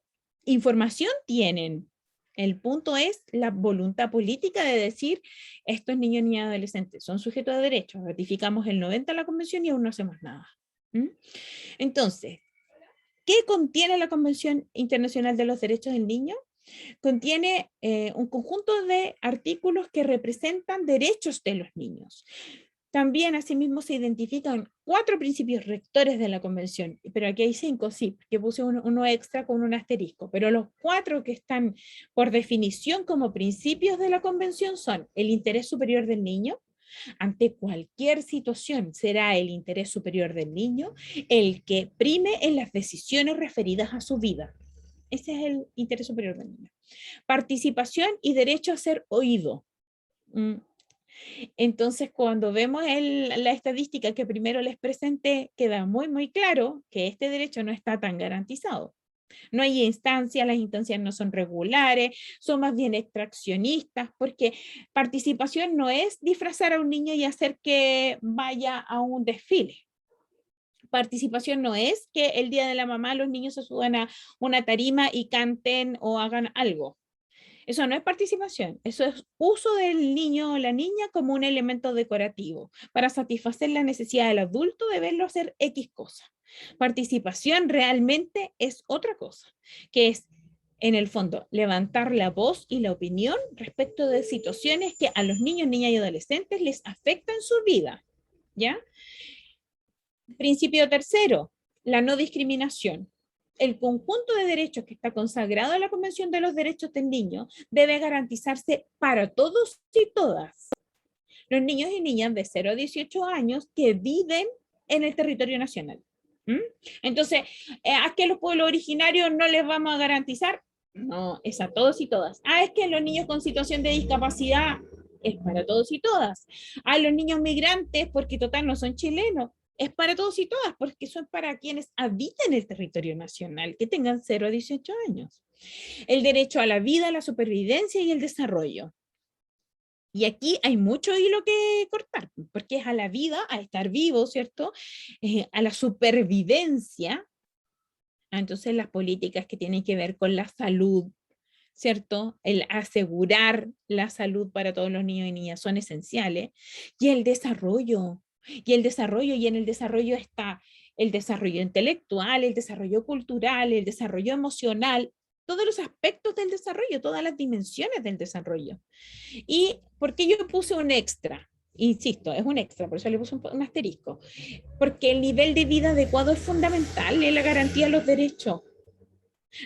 información tienen. El punto es la voluntad política de decir, estos niños, niñas y adolescentes son sujetos de derechos, ratificamos el 90 de la convención y aún no hacemos nada. ¿Mm? Entonces, ¿qué contiene la Convención Internacional de los Derechos del Niño? Contiene un conjunto de artículos que representan derechos de los niños. También, asimismo, se identifican 4 principios rectores de la Convención, pero aquí hay 5, sí, que puse uno extra con un asterisco, pero los 4 que están por definición como principios de la Convención son el interés superior del niño. Ante cualquier situación será el interés superior del niño el que prime en las decisiones referidas a su vida. Ese es el interés superior del niño. Participación y derecho a ser oído. Entonces, cuando vemos la estadística que primero les presenté, queda muy, muy claro que este derecho no está tan garantizado. No hay instancias, las instancias no son regulares, son más bien extraccionistas, porque participación no es disfrazar a un niño y hacer que vaya a un desfile. Participación no es que el día de la mamá los niños se suban a una tarima y canten o hagan algo. Eso no es participación, eso es uso del niño o la niña como un elemento decorativo para satisfacer la necesidad del adulto de verlo hacer X cosa. Participación realmente es otra cosa, que es, en el fondo, levantar la voz y la opinión respecto de situaciones que a los niños, niñas y adolescentes les afectan su vida, ¿ya? Principio tercero, la no discriminación. El conjunto de derechos que está consagrado en la Convención de los Derechos del Niño debe garantizarse para todos y todas. Los niños y niñas de 0 a 18 años que viven en el territorio nacional. Entonces, ¿a que los pueblos originarios no les vamos a garantizar? No, es a todos y todas. Es que los niños con situación de discapacidad es para todos y todas. Los niños migrantes, porque total no son chilenos, es para todos y todas, porque son para quienes habitan el territorio nacional, que tengan 0 a 18 años. El derecho a la vida, a la supervivencia y el desarrollo. Y aquí hay mucho hilo que cortar, porque es a la vida, a estar vivo, ¿cierto? A la supervivencia. Entonces las políticas que tienen que ver con la salud, ¿cierto? El asegurar la salud para todos los niños y niñas son esenciales. Y el desarrollo, y en el desarrollo está el desarrollo intelectual, el desarrollo cultural, el desarrollo emocional, todos los aspectos del desarrollo, todas las dimensiones del desarrollo. ¿Y por qué yo puse un extra? Insisto, es un extra, por eso le puse un asterisco. Porque el nivel de vida adecuado es fundamental en la garantía de los derechos.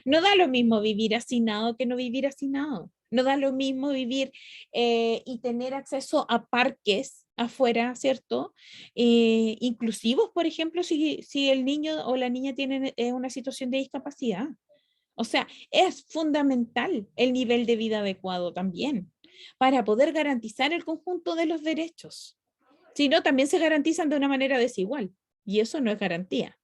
No da lo mismo vivir hacinado que no vivir hacinado. No da lo mismo vivir y tener acceso a parques afuera, ¿cierto? Inclusivos, por ejemplo, si el niño o la niña tienen una situación de discapacidad. O sea, es fundamental el nivel de vida adecuado también para poder garantizar el conjunto de los derechos. Si no, también se garantizan de una manera desigual y eso no es garantía.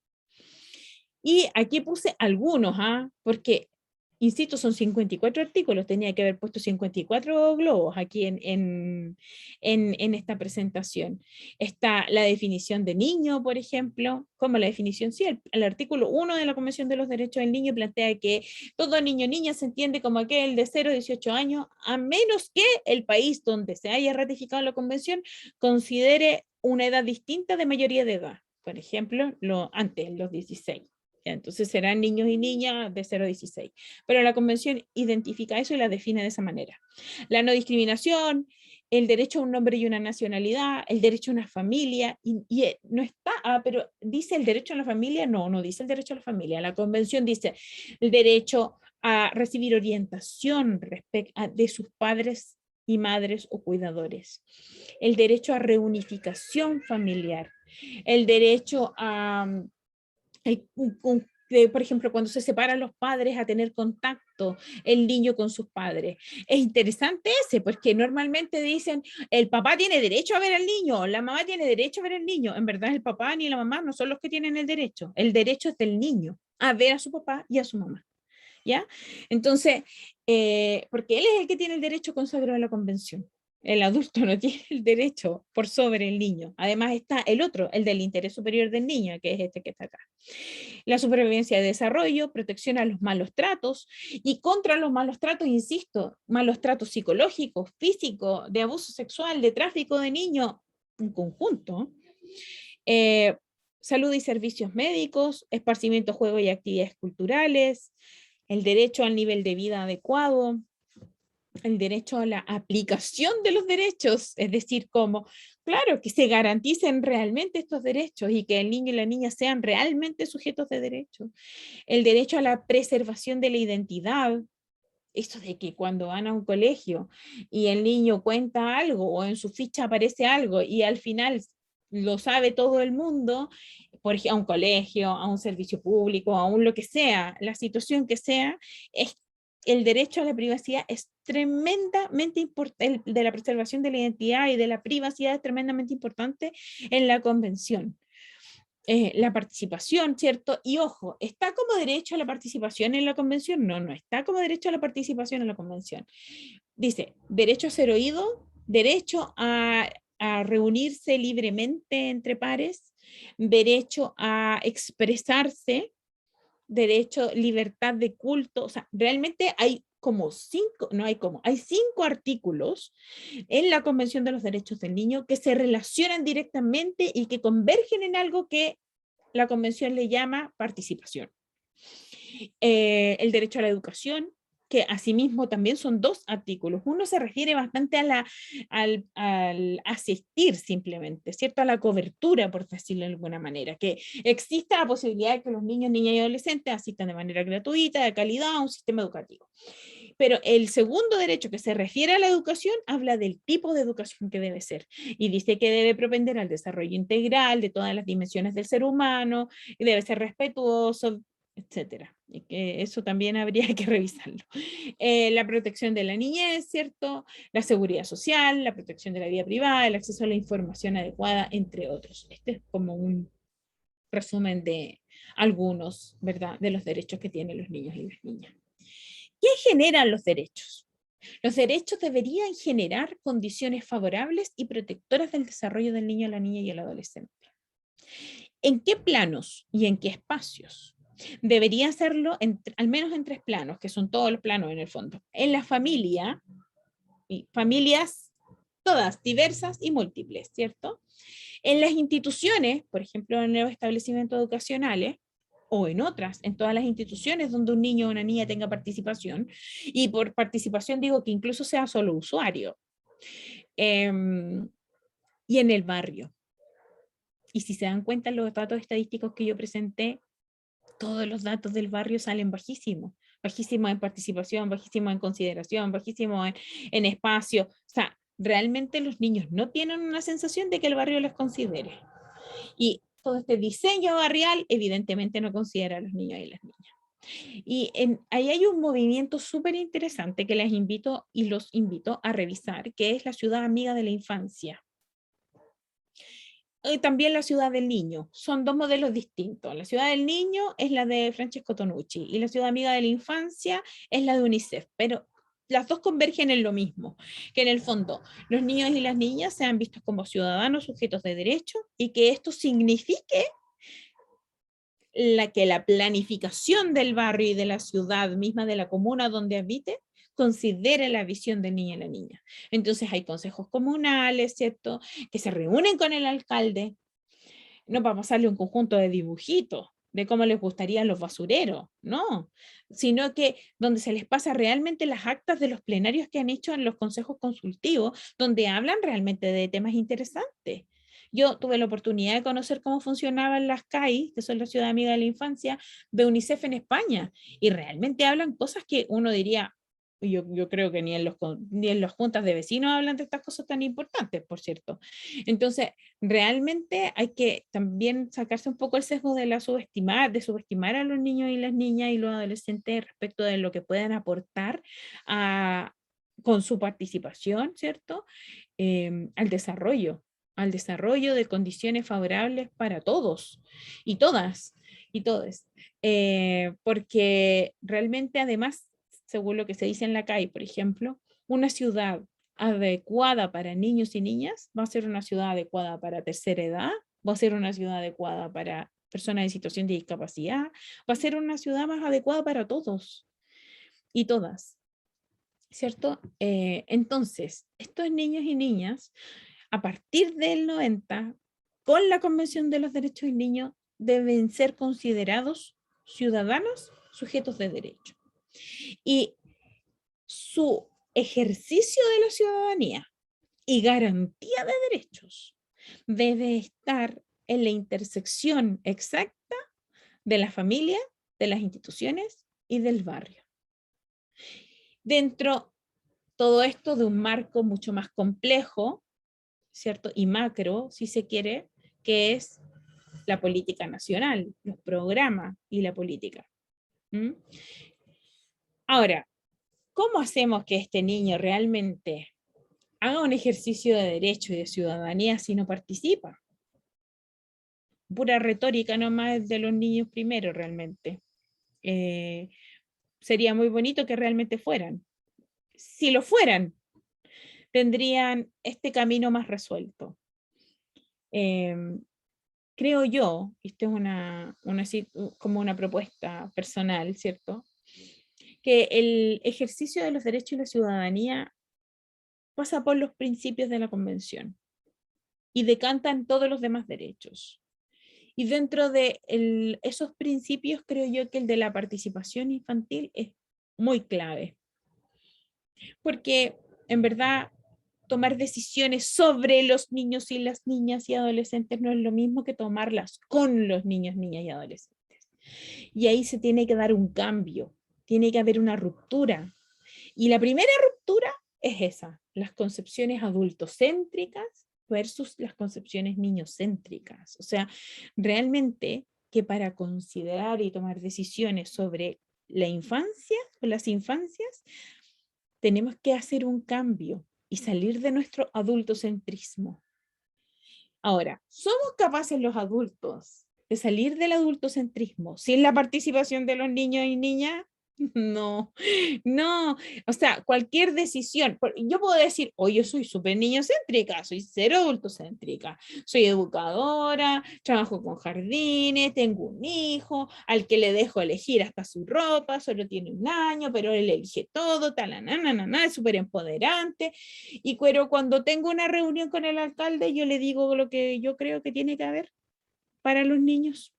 Y aquí puse algunos, porque, insisto, son 54 artículos, tenía que haber puesto 54 globos aquí en esta presentación. Está la definición de niño, por ejemplo, como la definición, sí, el artículo 1 de la Convención de los Derechos del Niño plantea que todo niño o niña se entiende como aquel de 0 a 18 años, a menos que el país donde se haya ratificado la convención considere una edad distinta de mayoría de edad. Por ejemplo, antes, los 16. Entonces serán niños y niñas de 0 a 16. Pero la convención identifica eso y la define de esa manera. La no discriminación, el derecho a un nombre y una nacionalidad, el derecho a una familia, y no está, pero dice el derecho a la familia, no dice el derecho a la familia. La convención dice el derecho a recibir orientación de sus padres y madres o cuidadores, el derecho a reunificación familiar, el derecho a por ejemplo, cuando se separan los padres, a tener contacto el niño con sus padres. Es interesante ese, porque normalmente dicen, el papá tiene derecho a ver al niño, la mamá tiene derecho a ver al niño. En verdad, el papá ni la mamá no son los que tienen el derecho es del niño a ver a su papá y a su mamá. ¿Ya? Entonces, porque él es el que tiene el derecho consagrado en la convención. El adulto no tiene el derecho por sobre el niño. Además está el otro, el del interés superior del niño, que es este que está acá. La supervivencia de desarrollo, protección a los malos tratos y contra los malos tratos, insisto, malos tratos psicológicos, físicos, de abuso sexual, de tráfico de niños, en conjunto. Salud y servicios médicos, esparcimiento, juego y actividades culturales, el derecho al nivel de vida adecuado, el derecho a la aplicación de los derechos, es decir, como, claro, que se garanticen realmente estos derechos y que el niño y la niña sean realmente sujetos de derechos, el derecho a la preservación de la identidad, esto de que cuando van a un colegio y el niño cuenta algo o en su ficha aparece algo y al final lo sabe todo el mundo, por ejemplo, a un colegio, a un servicio público, a un lo que sea, la situación que sea, es el derecho a la privacidad es tremendamente importante, de la preservación de la identidad y de la privacidad es tremendamente importante en la convención. la participación, ¿cierto? Y ojo, ¿está como derecho a la participación en la convención? No, no está como derecho a la participación en la convención. Dice, derecho a ser oído, derecho a reunirse libremente entre pares, derecho a expresarse, derecho, libertad de culto. O sea, realmente hay como cinco, no hay como, hay 5 artículos en la Convención de los Derechos del Niño que se relacionan directamente y que convergen en algo que la Convención le llama participación. El derecho a la educación, que asimismo también son 2 artículos. Uno se refiere bastante al asistir simplemente, ¿cierto? A la cobertura, por decirlo de alguna manera, que exista la posibilidad de que los niños, niñas y adolescentes asistan de manera gratuita, de calidad, a un sistema educativo. Pero el segundo derecho que se refiere a la educación habla del tipo de educación que debe ser y dice que debe propender al desarrollo integral de todas las dimensiones del ser humano y debe ser respetuoso, etcétera. Y que eso también habría que revisarlo. La protección de la niñez, ¿cierto? La seguridad social, la protección de la vida privada, el acceso a la información adecuada, entre otros. Este es como un resumen de algunos, ¿verdad?, de los derechos que tienen los niños y las niñas. ¿Qué generan los derechos? Los derechos deberían generar condiciones favorables y protectoras del desarrollo del niño, la niña y el adolescente. ¿En qué planos y en qué espacios? Debería hacerlo al menos en 3 planos, que son todos los planos en el fondo. En la familia, familias todas diversas y múltiples, ¿cierto? En las instituciones, por ejemplo, en los establecimientos educacionales, o en otras, en todas las instituciones donde un niño o una niña tenga participación, y por participación digo que incluso sea solo usuario, eh, y en el barrio. Y si se dan cuenta, los datos estadísticos que yo presenté, todos los datos del barrio salen bajísimos, bajísimos en participación, bajísimos en consideración, bajísimos en espacio. O sea, realmente los niños no tienen una sensación de que el barrio les considere. Y todo este diseño barrial evidentemente no considera a los niños y las niñas. Y ahí hay un movimiento súper interesante que les invito y los invito a revisar, que es la ciudad amiga de la infancia. Y también la ciudad del niño. Son 2 modelos distintos. La ciudad del niño es la de Francesco Tonucci y la ciudad amiga de la infancia es la de UNICEF, pero las dos convergen en lo mismo, que en el fondo los niños y las niñas sean vistos como ciudadanos sujetos de derecho y que esto signifique que la planificación del barrio y de la ciudad misma, de la comuna donde habite, considere la visión del niño y la niña. Entonces hay consejos comunales, ¿cierto?, que se reúnen con el alcalde, no para pasarle un conjunto de dibujitos de cómo les gustarían los basureros, no, sino que donde se les pasa realmente las actas de los plenarios que han hecho en los consejos consultivos, donde hablan realmente de temas interesantes. Yo tuve la oportunidad de conocer cómo funcionaban las CAI, que son la Ciudad Amiga de la Infancia, de UNICEF en España, y realmente hablan cosas que uno diría, yo creo que ni en las juntas de vecinos hablan de estas cosas tan importantes, por cierto. Entonces, realmente hay que también sacarse un poco el sesgo de subestimar a los niños y las niñas y los adolescentes respecto de lo que puedan aportar con su participación, ¿cierto? Al desarrollo de condiciones favorables para todos y todas y todos. Porque realmente además, según lo que se dice en la calle, por ejemplo, una ciudad adecuada para niños y niñas va a ser una ciudad adecuada para tercera edad, va a ser una ciudad adecuada para personas en situación de discapacidad, va a ser una ciudad más adecuada para todos y todas, ¿cierto? Entonces, estos niños y niñas, a partir del 90, con la Convención de los Derechos del Niño, deben ser considerados ciudadanos sujetos de derecho. Y su ejercicio de la ciudadanía y garantía de derechos debe estar en la intersección exacta de la familia, de las instituciones y del barrio. Dentro todo esto de un marco mucho más complejo, ¿cierto? Y macro, si se quiere, que es la política nacional, los programas y la política. ¿Mm? Ahora, ¿cómo hacemos que este niño realmente haga un ejercicio de derecho y de ciudadanía si no participa? pura retórica nomás de los niños primero realmente. Sería muy bonito que realmente fueran. Si lo fueran, tendrían este camino más resuelto. Creo yo, esto es como una propuesta personal, ¿cierto? Que el ejercicio de los derechos y la ciudadanía pasa por los principios de la Convención y decantan todos los demás derechos. Y dentro de esos principios creo yo que el de la participación infantil es muy clave. Porque en verdad tomar decisiones sobre los niños y las niñas y adolescentes no es lo mismo que tomarlas con los niños, niñas y adolescentes. Y ahí se tiene que dar un cambio, tiene que haber una ruptura. Y la primera ruptura es esa, las concepciones adultocéntricas versus las concepciones niñocéntricas. O sea, realmente que para considerar y tomar decisiones sobre la infancia o las infancias, tenemos que hacer un cambio y salir de nuestro adultocentrismo. Ahora, ¿somos capaces los adultos de salir del adultocentrismo sin la participación de los niños y niñas? No, no, o sea, cualquier decisión, yo puedo decir, oh, yo soy súper niñocéntrica, soy cero adultocéntrica, soy educadora, trabajo con jardines, tengo un hijo, al que le dejo elegir hasta su ropa, solo tiene 1 año, pero él elige todo, es súper empoderante, y pero cuando tengo una reunión con el alcalde, yo le digo lo que yo creo que tiene que haber para los niños.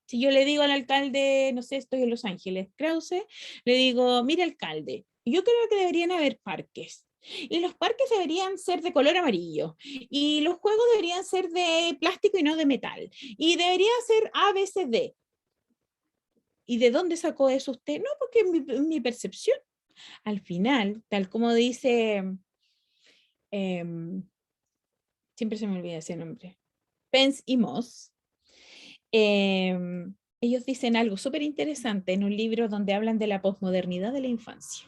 Si yo le digo al alcalde, no sé, estoy en Los Ángeles, Krause, le digo, mire alcalde, yo creo que deberían haber parques. Y los parques deberían ser de color amarillo. Y los juegos deberían ser de plástico y no de metal. Y debería ser A, B, C, D. ¿Y de dónde sacó eso usted? No, porque es mi percepción. Al final, tal como dice, siempre se me olvida ese nombre, Pence y Moss, ellos dicen algo súper interesante en un libro donde hablan de la posmodernidad de la infancia.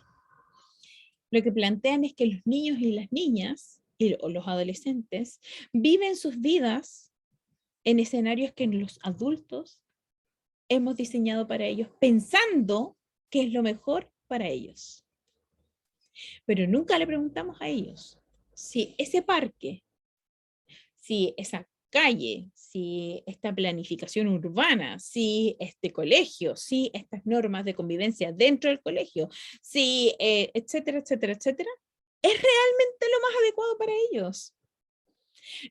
Lo que plantean es que los niños y las niñas, o los adolescentes, viven sus vidas en escenarios que los adultos hemos diseñado para ellos, pensando que es lo mejor para ellos. Pero nunca le preguntamos a ellos si ese parque, si esa calle, si esta planificación urbana, si este colegio, si estas normas de convivencia dentro del colegio, si etcétera, etcétera, etcétera, es realmente lo más adecuado para ellos.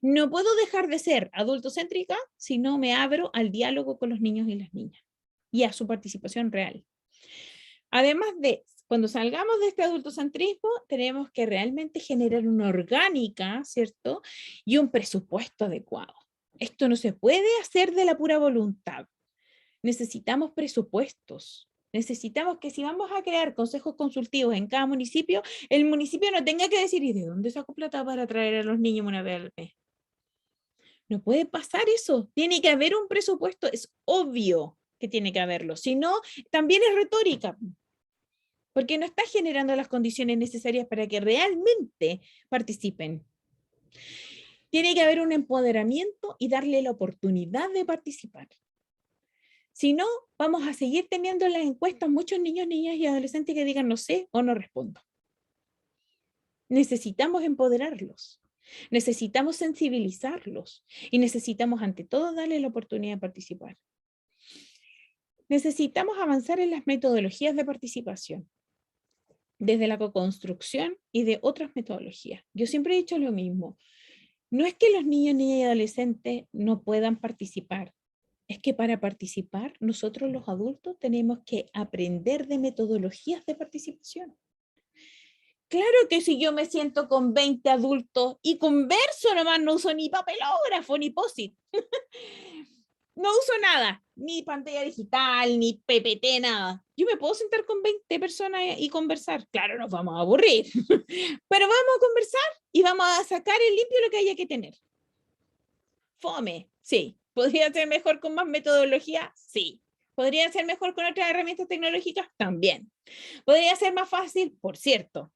No puedo dejar de ser adultocéntrica si no me abro al diálogo con los niños y las niñas y a su participación real. Además de, cuando salgamos de este adultocentrismo, tenemos que realmente generar una orgánica, ¿cierto? Y un presupuesto adecuado. Esto no se puede hacer de la pura voluntad. Necesitamos presupuestos. Necesitamos que si vamos a crear consejos consultivos en cada municipio, el municipio no tenga que decir, ¿y de dónde saco plata para traer a los niños una vez al mes? No puede pasar eso. Tiene que haber un presupuesto. Es obvio que tiene que haberlo. Si no, también es retórica, porque no está generando las condiciones necesarias para que realmente participen. Tiene que haber un empoderamiento y darle la oportunidad de participar. Si no, vamos a seguir teniendo en las encuestas muchos niños, niñas y adolescentes que digan no sé o no respondo. Necesitamos empoderarlos, necesitamos sensibilizarlos y necesitamos ante todo darle la oportunidad de participar. Necesitamos avanzar en las metodologías de participación, desde la co-construcción y de otras metodologías. Yo siempre he dicho lo mismo. No es que los niños, niñas y adolescentes no puedan participar. Es que para participar, nosotros los adultos tenemos que aprender de metodologías de participación. Claro que si yo me siento con 20 adultos y converso nomás, no uso ni papelógrafo ni POSIT. No uso nada, ni pantalla digital, ni PPT, nada. Yo me puedo sentar con 20 personas y conversar. Claro, nos vamos a aburrir, pero vamos a conversar y vamos a sacar en limpio lo que haya que tener. Fome, sí. ¿Podría ser mejor con más metodología? Sí. ¿Podría ser mejor con otras herramientas tecnológicas? También. ¿Podría ser más fácil? Por cierto.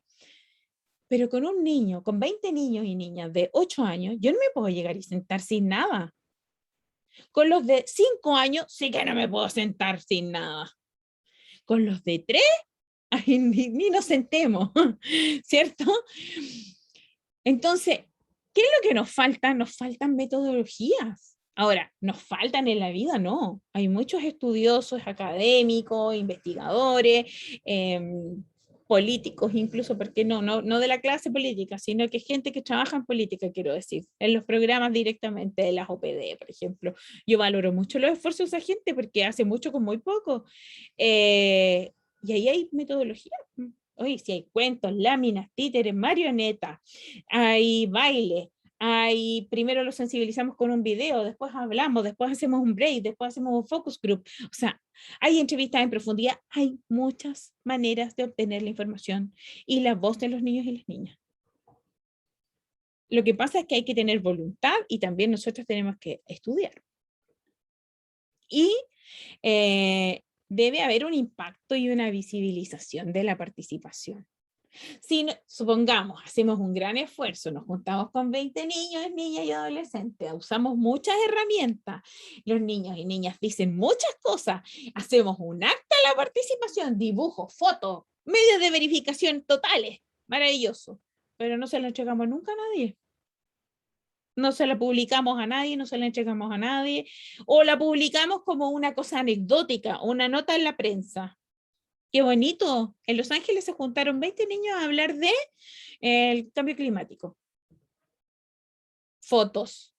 Pero con un niño, con 20 niños y niñas de 8 años, yo no me puedo llegar y sentar sin nada. Con los de 5 años sí que no me puedo sentar sin nada. Con los de 3, ay, ni nos sentemos, ¿cierto? Entonces, ¿qué es lo que nos falta? Nos faltan metodologías. Ahora, ¿nos faltan en la vida? No. Hay muchos estudiosos, académicos, investigadores, políticos incluso, porque no de la clase política, sino que gente que trabaja en política, quiero decir, en los programas directamente de las OPD, por ejemplo. Yo valoro mucho los esfuerzos de esa gente porque hace mucho con muy poco. Y ahí hay metodología. Oye, si hay cuentos, láminas, títeres, marionetas, hay baile, hay, primero lo sensibilizamos con un video, después hablamos, después hacemos un break, después hacemos un focus group. O sea, hay entrevistas en profundidad, hay muchas maneras de obtener la información y la voz de los niños y las niñas. Lo que pasa es que hay que tener voluntad y también nosotros tenemos que estudiar. Y debe haber un impacto y una visibilización de la participación. Si supongamos, hacemos un gran esfuerzo, nos juntamos con 20 niños, niñas y adolescentes, usamos muchas herramientas, los niños y niñas dicen muchas cosas, hacemos un acta de la participación, dibujos, fotos, medios de verificación totales, maravilloso, pero no se lo entregamos nunca a nadie. No se la publicamos a nadie, no se la entregamos a nadie, o la publicamos como una cosa anecdótica, una nota en la prensa. Qué bonito. En Los Ángeles se juntaron 20 niños a hablar de el cambio climático. Fotos.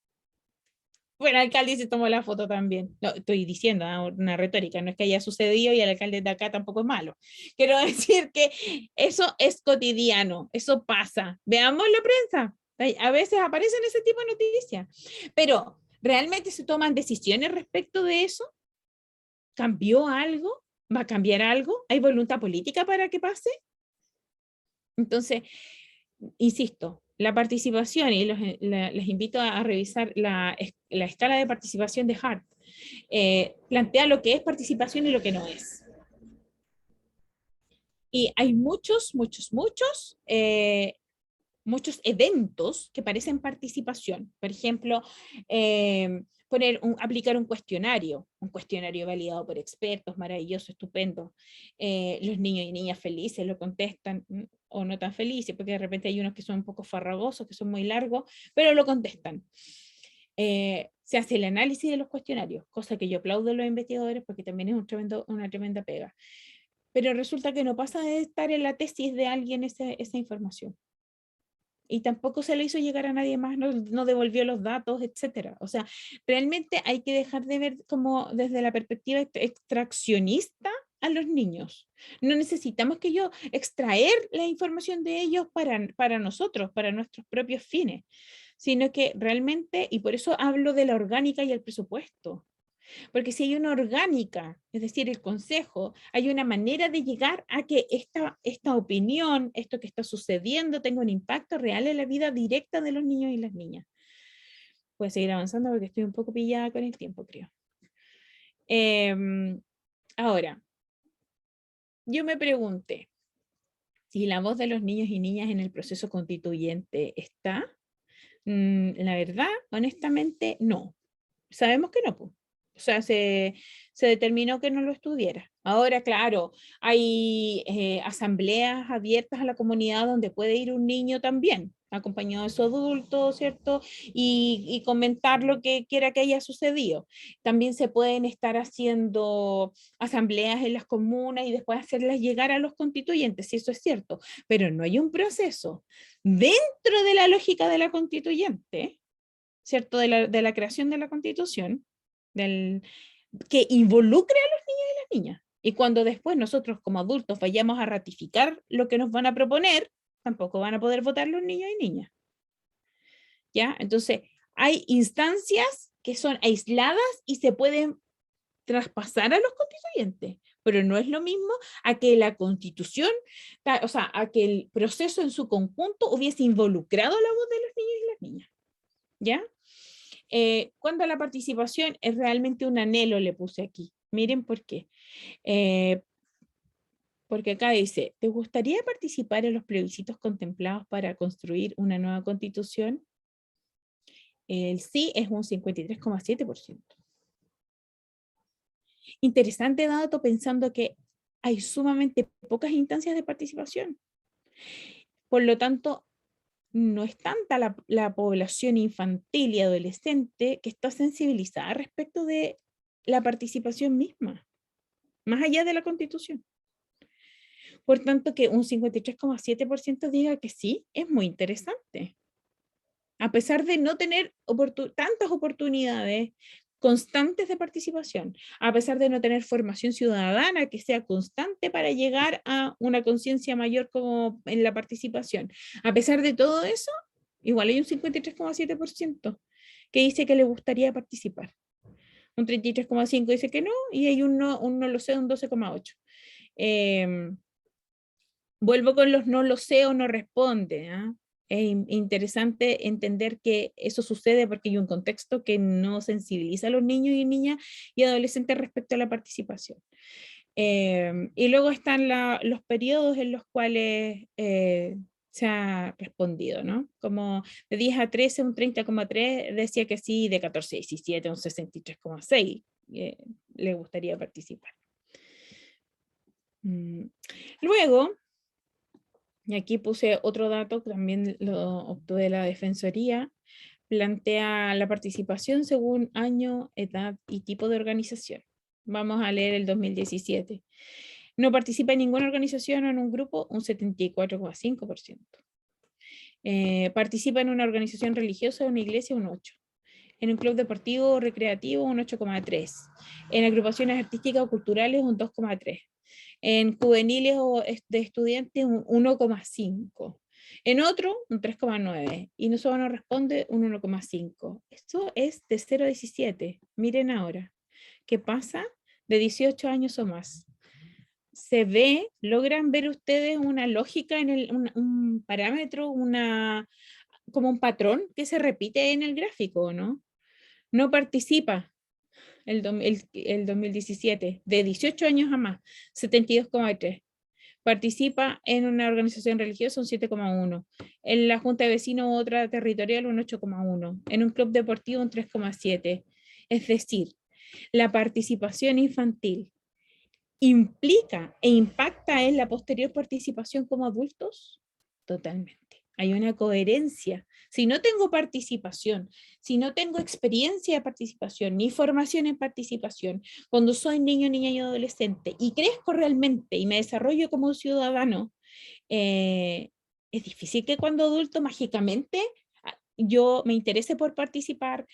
Bueno, el alcalde se tomó la foto también. No, estoy diciendo una retórica, no es que haya sucedido y el alcalde de acá tampoco es malo. Quiero decir que eso es cotidiano, eso pasa. Veamos la prensa. A veces aparecen ese tipo de noticias. Pero, ¿realmente se toman decisiones respecto de eso? ¿Cambió algo? ¿Va a cambiar algo? ¿Hay voluntad política para que pase? Entonces, insisto, la participación, y les invito a revisar la escala de participación de Hart, plantea lo que es participación y lo que no es. Y hay muchos eventos que parecen participación. Por ejemplo, aplicar un cuestionario validado por expertos, maravilloso, estupendo. Los niños y niñas felices lo contestan, o no tan felices, porque de repente hay unos que son un poco farragosos, que son muy largos, pero lo contestan. Se hace el análisis de los cuestionarios, cosa que yo aplaudo a los investigadores porque también es una tremenda pega. Pero resulta que no pasa de estar en la tesis de alguien esa información. Y tampoco se le hizo llegar a nadie más, no devolvió los datos, etcétera. O sea, realmente hay que dejar de ver como desde la perspectiva extraccionista a los niños. No necesitamos que yo extraer la información de ellos para nosotros, para nuestros propios fines, sino que realmente, y por eso hablo de la orgánica y el presupuesto. Porque si hay una orgánica, es decir, el consejo, hay una manera de llegar a que esta opinión, esto que está sucediendo, tenga un impacto real en la vida directa de los niños y las niñas. Voy a seguir avanzando porque estoy un poco pillada con el tiempo, creo. Ahora, yo me pregunté, si la voz de los niños y niñas en el proceso constituyente está, la verdad, honestamente, no. Sabemos que no, pues. O sea, se determinó que no lo estuviera. Ahora, claro, hay asambleas abiertas a la comunidad donde puede ir un niño también, acompañado de su adulto, ¿cierto? Y comentar lo que quiera que haya sucedido. También se pueden estar haciendo asambleas en las comunas y después hacerlas llegar a los constituyentes, si eso es cierto. Pero no hay un proceso dentro de la lógica de la constituyente, ¿cierto? De la creación de la Constitución, que involucre a los niños y las niñas. Y cuando después nosotros como adultos vayamos a ratificar lo que nos van a proponer, tampoco van a poder votar los niños y niñas. ¿Ya? Entonces, hay instancias que son aisladas y se pueden traspasar a los constituyentes, pero no es lo mismo a que la Constitución, o sea, a que el proceso en su conjunto hubiese involucrado la voz de los niños y las niñas. ¿Ya? Cuando a la participación es realmente un anhelo, le puse aquí. Miren por qué. Porque acá dice, ¿te gustaría participar en los plebiscitos contemplados para construir una nueva constitución? El sí es un 53,7%. Interesante dato pensando que hay sumamente pocas instancias de participación. Por lo tanto, no es tanta la población infantil y adolescente que está sensibilizada respecto de la participación misma, más allá de la Constitución. Por tanto, que un 53,7% diga que sí, es muy interesante. A pesar de no tener tantas oportunidades constantes de participación, a pesar de no tener formación ciudadana que sea constante para llegar a una conciencia mayor como en la participación, a pesar de todo eso, igual hay un 53,7% que dice que le gustaría participar. Un 33,5% dice que no, y hay un no lo sé, un 12,8%. Vuelvo con los no lo sé o no responde. ¿Ah? Es interesante entender que eso sucede porque hay un contexto que no sensibiliza a los niños y niñas y adolescentes respecto a la participación. Y luego están los periodos en los cuales se ha respondido, ¿no? Como de 10 a 13, un 30,3 decía que sí, de 14 a 17, un 63,6 le gustaría participar. Luego, y aquí puse otro dato que también lo obtuve de la Defensoría, plantea la participación según año, edad y tipo de organización. Vamos a leer el 2017. No participa en ninguna organización o en un grupo, un 74,5%. Participa en una organización religiosa o una iglesia, un 8%. En un club deportivo o recreativo, un 8,3%. En agrupaciones artísticas o culturales, un 2,3%. En juveniles o de estudiantes, un 1,5%. En otro, un 3,9%. Y no solo no responde, un 1,5%. Esto es de 0 a 17. Miren ahora. ¿Qué pasa? De 18 años o más. Se ve, logran ver ustedes una lógica en un parámetro, como un patrón que se repite en el gráfico, ¿no? No participa el 2017, de 18 años a más, 72,3. Participa en una organización religiosa, un 7,1. En la Junta de Vecinos, otra territorial, un 8,1. En un club deportivo, un 3,7. Es decir, la participación infantil implica e impacta en la posterior participación como adultos. Totalmente. Hay una coherencia. Si no tengo participación, si no tengo experiencia de participación, ni formación en participación, cuando soy niño, niña y adolescente y crezco realmente y me desarrollo como un ciudadano, es difícil que cuando adulto mágicamente yo me interese por participar,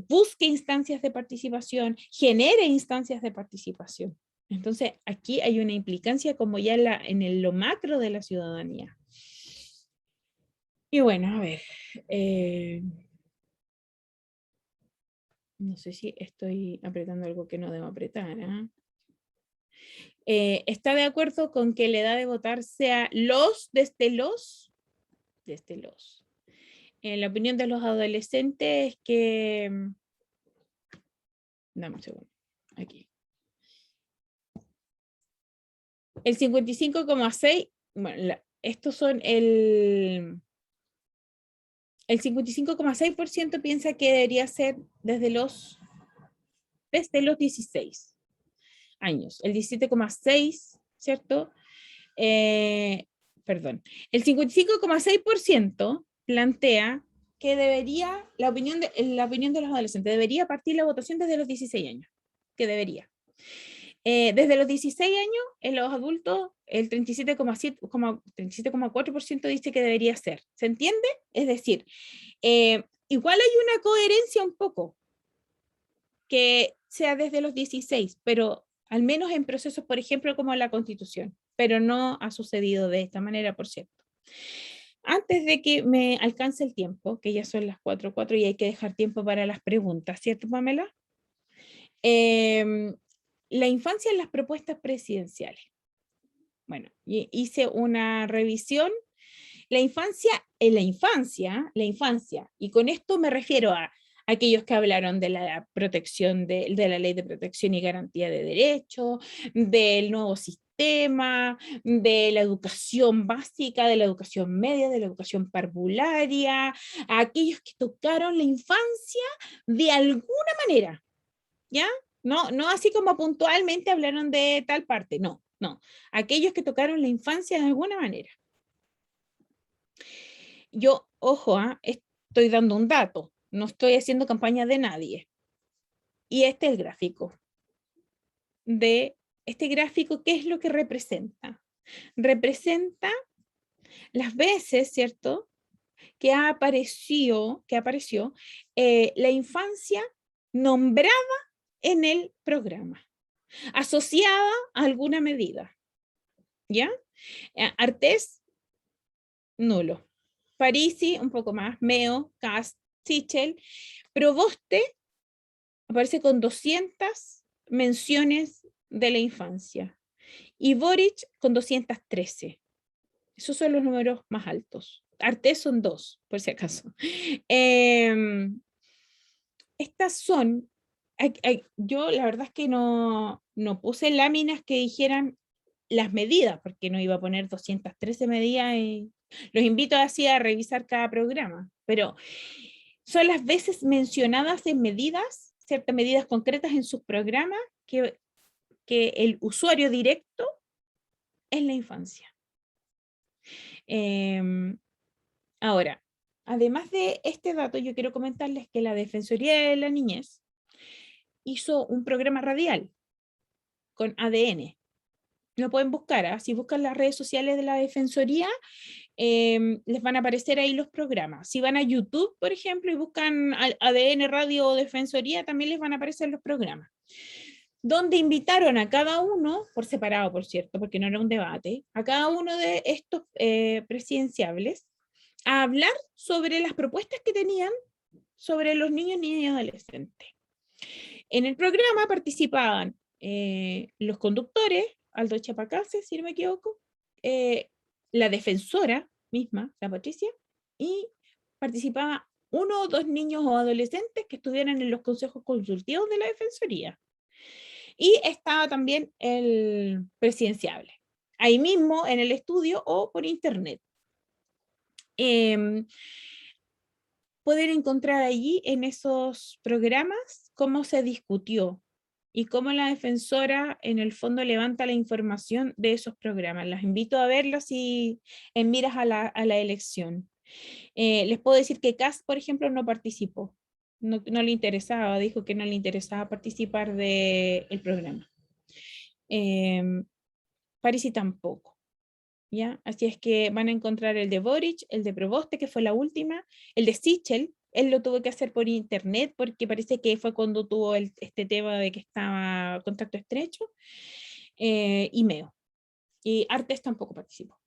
busque instancias de participación, genere instancias de participación. Entonces, aquí hay una implicancia como ya en lo macro de la ciudadanía. Y bueno, a ver. No sé si estoy apretando algo que no debo apretar. ¿Está de acuerdo con que la edad de votar sea desde los? La opinión de los adolescentes es que... Dame un segundo. Aquí. El 55,6%, bueno, estos son el 55,6% piensa que debería ser desde los 16 años. El 17,6%, ¿cierto? Perdón. El 55,6% plantea que debería, la opinión de los adolescentes, debería partir la votación desde los 16 años. Que debería. Desde los 16 años, en los adultos, el 37,4% dice que debería ser. ¿Se entiende? Es decir, igual hay una coherencia un poco, que sea desde los 16, pero al menos en procesos, por ejemplo, como la Constitución, pero no ha sucedido de esta manera, por cierto. Antes de que me alcance el tiempo, que ya son las 4:04 y hay que dejar tiempo para las preguntas, ¿cierto, Pamela? La infancia en las propuestas presidenciales. Bueno, hice una revisión. La infancia, y con esto me refiero a aquellos que hablaron de la protección, de la ley de protección y garantía de derechos, del nuevo sistema, de la educación básica, de la educación media, de la educación parvularia, a aquellos que tocaron la infancia de alguna manera, ¿ya? No, no así como puntualmente hablaron de tal parte, no, no. Aquellos que tocaron la infancia de alguna manera. Yo, ojo, estoy dando un dato, no estoy haciendo campaña de nadie. Y este es el gráfico. De este gráfico, ¿qué es lo que representa? Representa las veces, ¿cierto?, que apareció la infancia nombrada en el programa, asociada a alguna medida, ¿ya? Artés, nulo. Parisi, un poco más. Meo, Cast, Sichel. Proboste aparece con 200 menciones de la infancia. Y Boric con 213. Esos son los números más altos. Artés son 2, por si acaso. Estas son, yo la verdad es que no puse láminas que dijeran las medidas, porque no iba a poner 213 medidas. Los invito así a revisar cada programa, pero son las veces mencionadas en medidas, ciertas medidas concretas en sus programas, que el usuario directo es la infancia. Ahora, además de este dato, yo quiero comentarles que la Defensoría de la Niñez hizo un programa radial con ADN. Lo pueden buscar, si buscan las redes sociales de la Defensoría, les van a aparecer ahí los programas. Si van a YouTube, por ejemplo, y buscan ADN Radio Defensoría, también les van a aparecer los programas. Donde invitaron a cada uno, por separado, por cierto, porque no era un debate, a cada uno de estos presidenciables a hablar sobre las propuestas que tenían sobre los niños, niñas y adolescentes. En el programa participaban los conductores, Aldo Chapacase, si no me equivoco, la defensora misma, la Patricia, y participaba uno o dos niños o adolescentes que estuvieran en los consejos consultivos de la Defensoría. Y estaba también el presidenciable, ahí mismo en el estudio o por internet. Poder encontrar allí en esos programas cómo se discutió y cómo la defensora en el fondo levanta la información de esos programas. Las invito a verlos y en miras a la elección. Les puedo decir que Kast, por ejemplo, no participó. No le interesaba, dijo que no le interesaba participar del programa. Parisi tampoco. ¿Ya? Así es que van a encontrar el de Boric, el de Proboste, que fue la última, el de Sichel, él lo tuvo que hacer por internet porque parece que fue cuando tuvo este tema de que estaba contacto estrecho, y Meo. Y Artes tampoco participó.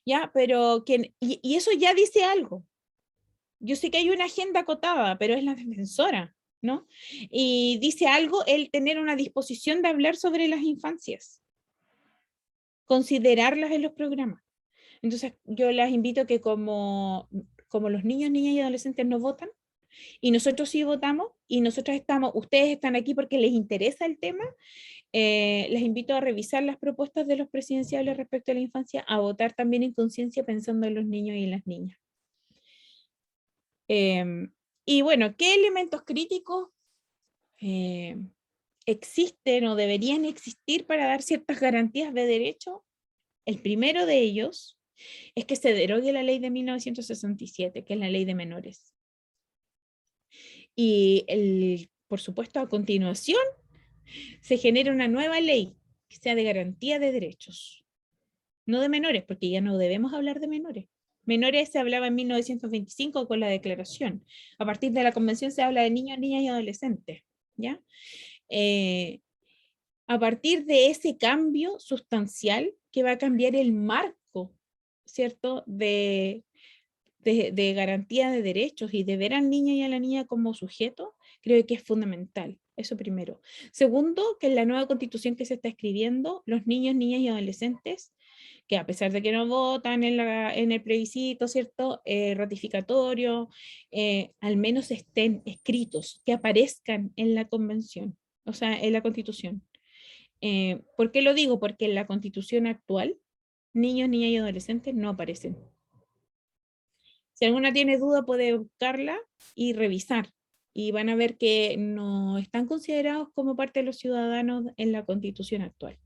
¿Ya? Pero y eso ya dice algo. Yo sé que hay una agenda acotada, pero es la defensora, ¿no? Y dice algo el tener una disposición de hablar sobre las infancias, considerarlas en los programas. Entonces, yo las invito a que como los niños, niñas y adolescentes no votan, y nosotros sí votamos, y nosotros ustedes están aquí porque les interesa el tema, les invito a revisar las propuestas de los presidenciables respecto a la infancia, a votar también en conciencia pensando en los niños y en las niñas. Y bueno, ¿qué elementos críticos existen o deberían existir para dar ciertas garantías de derecho? El primero de ellos es que se derogue la ley de 1967, que es la ley de menores. Y por supuesto, a continuación, se genera una nueva ley que sea de garantía de derechos, no de menores, porque ya no debemos hablar de menores. Menores se hablaba en 1925 con la declaración. A partir de la convención se habla de niños, niñas y adolescentes, ¿ya? A partir de ese cambio sustancial que va a cambiar el marco, ¿cierto?, de garantía de derechos y de ver al niño y a la niña como sujeto, creo que es fundamental. Eso primero. Segundo, que en la nueva constitución que se está escribiendo, los niños, niñas y adolescentes, que a pesar de que no votan en el plebiscito, ¿cierto?, ratificatorio, al menos estén escritos, que aparezcan en la convención, o sea, en la constitución. ¿Por qué lo digo? Porque en la constitución actual, niños, niñas y adolescentes no aparecen. Si alguna tiene duda puede buscarla y revisar. y van a ver que no están considerados como parte de los ciudadanos en la Constitución actual.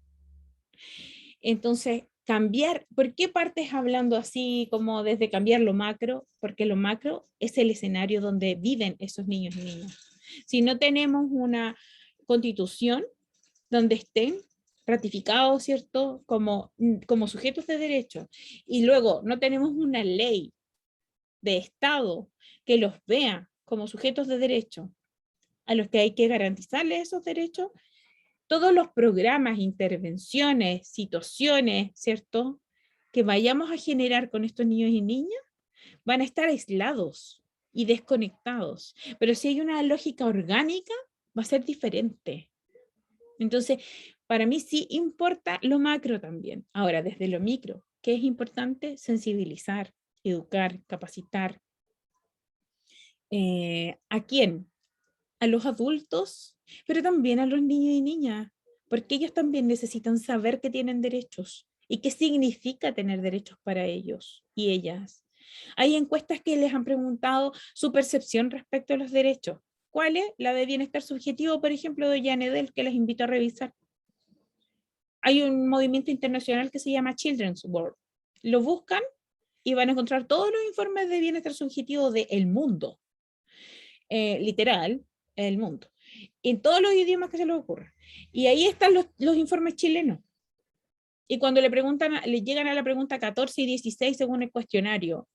Entonces, cambiar, ¿por qué partes hablando así como desde cambiar lo macro? Porque lo macro es el escenario donde viven esos niños y niñas. Si no tenemos una constitución donde estén ratificados, ¿cierto? Como sujetos de derecho, y luego no tenemos una ley de Estado que los vea como sujetos de derecho, a los que hay que garantizarles esos derechos, todos los programas, intervenciones, situaciones, ¿cierto? Que vayamos a generar con estos niños y niñas, van a estar aislados y desconectados. Pero si hay una lógica orgánica, va a ser diferente. Entonces, para mí sí importa lo macro también. Ahora, desde lo micro, ¿qué es importante? Sensibilizar, educar, capacitar. ¿A quién? A los adultos, pero también a los niños y niñas, porque ellos también necesitan saber que tienen derechos y qué significa tener derechos para ellos y ellas. Hay encuestas que les han preguntado su percepción respecto a los derechos. ¿Cuál es? La de bienestar subjetivo, por ejemplo, de Jan Edel, que les invito a revisar. Hay un movimiento internacional que se llama Children's World. Lo buscan y van a encontrar todos los informes de bienestar subjetivo del mundo. Literal, el mundo. En todos los idiomas que se les ocurra. Y ahí están los informes chilenos. Y cuando le preguntan, le llegan a la pregunta 14 y 16 según el cuestionario,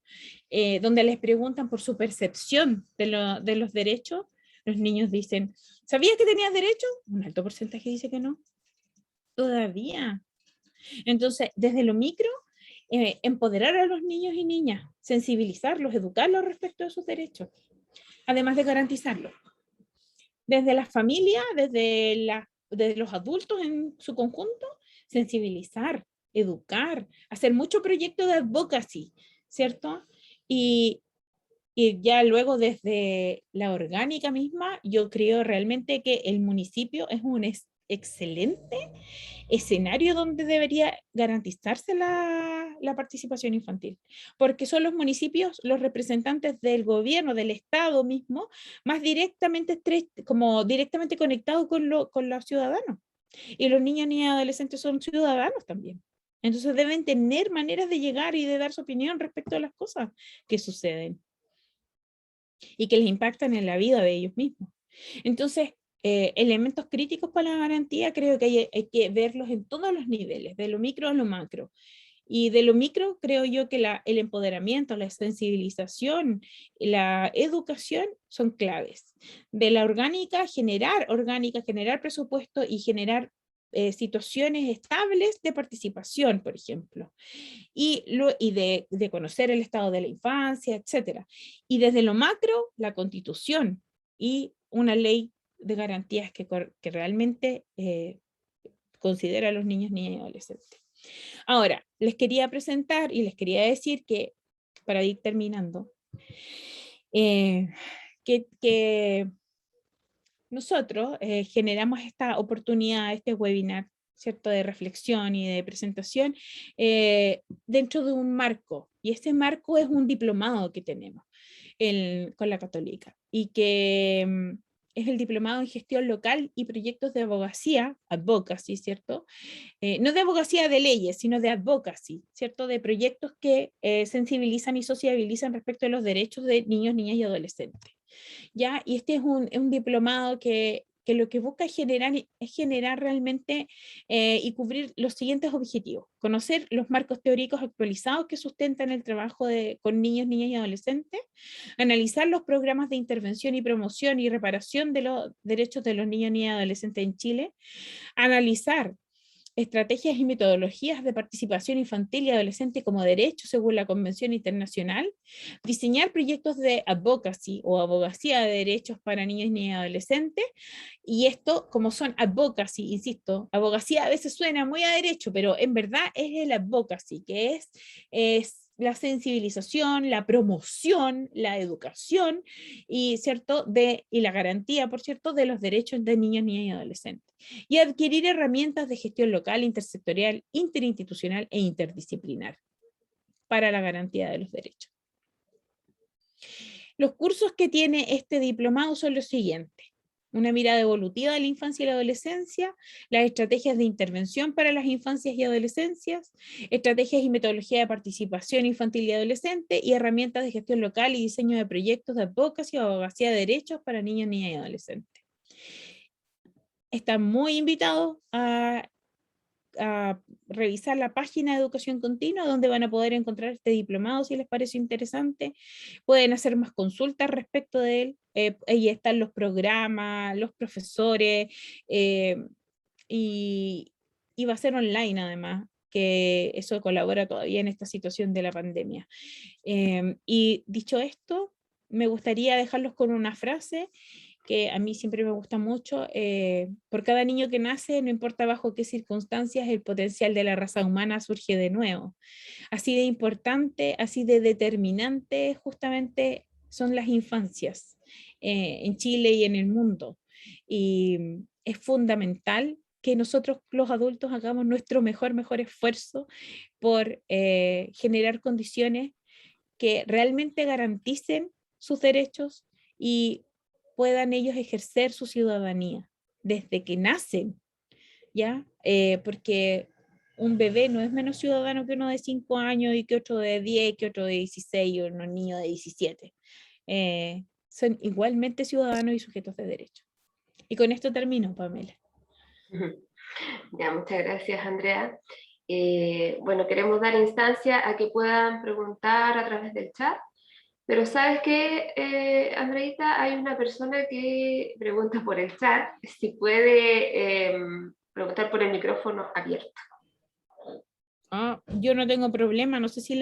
donde les preguntan por su percepción de los derechos, los niños dicen, ¿sabías que tenías derecho? Un alto porcentaje dice que no. Todavía. Entonces, desde lo micro, empoderar a los niños y niñas, sensibilizarlos, educarlos respecto a sus derechos, además de garantizarlos. Desde la familia, desde los adultos en su conjunto, sensibilizar, educar, hacer mucho proyecto de advocacy, ¿cierto? Y, y ya luego desde la orgánica misma, yo creo realmente que el municipio es un excelente escenario donde debería garantizarse la participación infantil, porque son los municipios los representantes del gobierno, del Estado mismo, más directamente, como directamente conectados con los ciudadanos. Y los niños y adolescentes son ciudadanos también. Entonces deben tener maneras de llegar y de dar su opinión respecto a las cosas que suceden y que les impactan en la vida de ellos mismos. Entonces, elementos críticos para la garantía creo que hay que verlos en todos los niveles, de lo micro a lo macro. Y de lo micro creo yo que el empoderamiento, la sensibilización, la educación son claves. De la orgánica, generar presupuesto y generar situaciones estables de participación, por ejemplo, y de conocer el estado de la infancia, etc. Y desde lo macro, la Constitución y una ley de garantías que realmente considera a los niños, niñas y adolescentes. Ahora, les quería presentar y les quería decir que, para ir terminando, que nosotros generamos esta oportunidad, este webinar, ¿cierto?, de reflexión y de presentación dentro de un marco, y este marco es un diplomado que tenemos con la Católica, y que es el diplomado en gestión local y proyectos de abogacía, advocacy, ¿cierto? No de abogacía de leyes, sino de advocacy, ¿cierto? De proyectos que sensibilizan y sociabilizan respecto a los derechos de niños, niñas y adolescentes. ¿Ya? Y este es un diplomado que lo que busca es generar realmente y cubrir los siguientes objetivos. Conocer los marcos teóricos actualizados que sustentan el trabajo con niños, niñas y adolescentes, analizar los programas de intervención y promoción y reparación de los derechos de los niños, niñas y adolescentes en Chile, analizar estrategias y metodologías de participación infantil y adolescente como derecho según la Convención Internacional, diseñar proyectos de advocacy o abogacía de derechos para niños y adolescentes, y esto como son advocacy, insisto, abogacía a veces suena muy a derecho, pero en verdad es el advocacy, que es la sensibilización, la promoción, la educación y, ¿cierto? Y la garantía, por cierto, de los derechos de niños, niñas y adolescentes. Y adquirir herramientas de gestión local, intersectorial, interinstitucional e interdisciplinar para la garantía de los derechos. Los cursos que tiene este diplomado son los siguientes: una mirada evolutiva de la infancia y la adolescencia, las estrategias de intervención para las infancias y adolescencias, estrategias y metodología de participación infantil y adolescente, y herramientas de gestión local y diseño de proyectos de advocacy o abogacía de derechos para niños, niñas y adolescentes. Están muy invitados a revisar la página de Educación Continua, donde van a poder encontrar este diplomado si les parece interesante. Pueden hacer más consultas respecto de él. Ahí están los programas, los profesores, eh, y, y va a ser online además, que eso colabora todavía en esta situación de la pandemia. Y dicho esto, me gustaría dejarlos con una frase que a mí siempre me gusta mucho: por cada niño que nace, no importa bajo qué circunstancias, el potencial de la raza humana surge de nuevo. Así de importante, así de determinante justamente son las infancias en Chile y en el mundo. Y es fundamental que nosotros los adultos hagamos nuestro mejor esfuerzo por generar condiciones que realmente garanticen sus derechos y puedan ellos ejercer su ciudadanía desde que nacen, ¿ya? Porque un bebé no es menos ciudadano que uno de 5 años y que otro de 10, que otro de 16 y unos niños de 17. Son igualmente ciudadanos y sujetos de derecho. Y con esto termino, Pamela. Ya, muchas gracias, Andrea. Bueno, queremos dar instancia a que puedan preguntar a través del chat, pero ¿sabes qué, Andreita? Hay una persona que pregunta por el chat si puede preguntar por el micrófono abierto. Yo no tengo problema, no sé si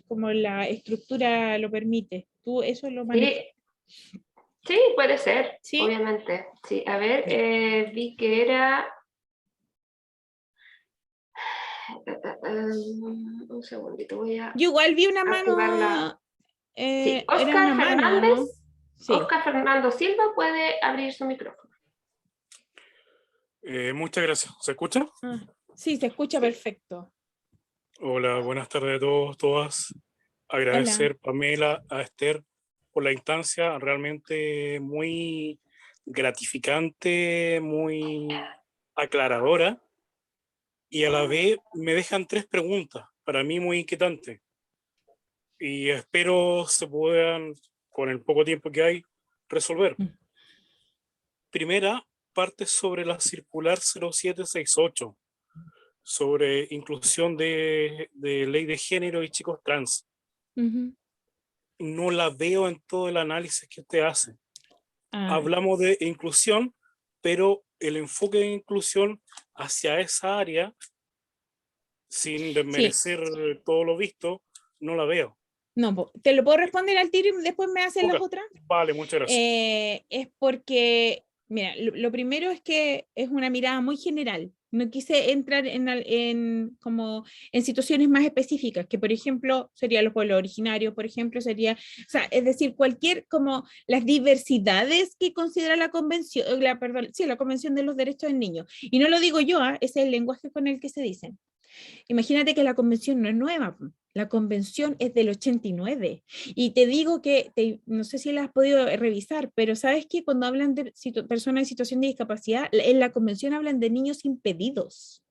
como la estructura lo permite. ¿Tú eso lo manejas? Sí, sí, puede ser, ¿Sí? obviamente. Sí, a ver, Ya. vi que era... un segundito, voy a Yo igual vi una activarla. mano, Sí, era Oscar una mano, Fernández, ¿no? Sí. Oscar Fernando Silva puede abrir su micrófono. Muchas gracias. ¿Se escucha? Sí, se escucha Sí. perfecto. Hola, buenas tardes a todos, todas. Hola. Agradecer, Pamela, a Esther por la instancia, realmente muy gratificante, muy aclaradora, y a la vez me dejan tres preguntas, para mí muy inquietantes, y espero se puedan, con el poco tiempo que hay, resolver. Primera, parte sobre la circular 0768, sobre inclusión de ley de género y chicos trans. Ujú. No la veo en todo el análisis que usted hace. Ah, Hablamos de inclusión, pero el enfoque de inclusión hacia esa área, sin sí, desmerecer todo lo visto, no la veo. no, te lo puedo responder al tiro y después me hacen Ok, las otras. vale, muchas gracias. Es porque, mira, lo primero es que es una mirada muy general. No quise entrar como en situaciones más específicas, que por ejemplo serían los pueblos originarios, por ejemplo, sería, o sea, es decir, cualquier como las diversidades que considera la convención, perdón, sí, la Convención de los Derechos del Niño. Y no lo digo yo, ese es el lenguaje con el que se dicen. Imagínate que la convención no es nueva, la convención es del 89. Y te digo que, no sé si la has podido revisar, pero sabes que cuando hablan de personas en situación de discapacidad, en la convención hablan de niños impedidos.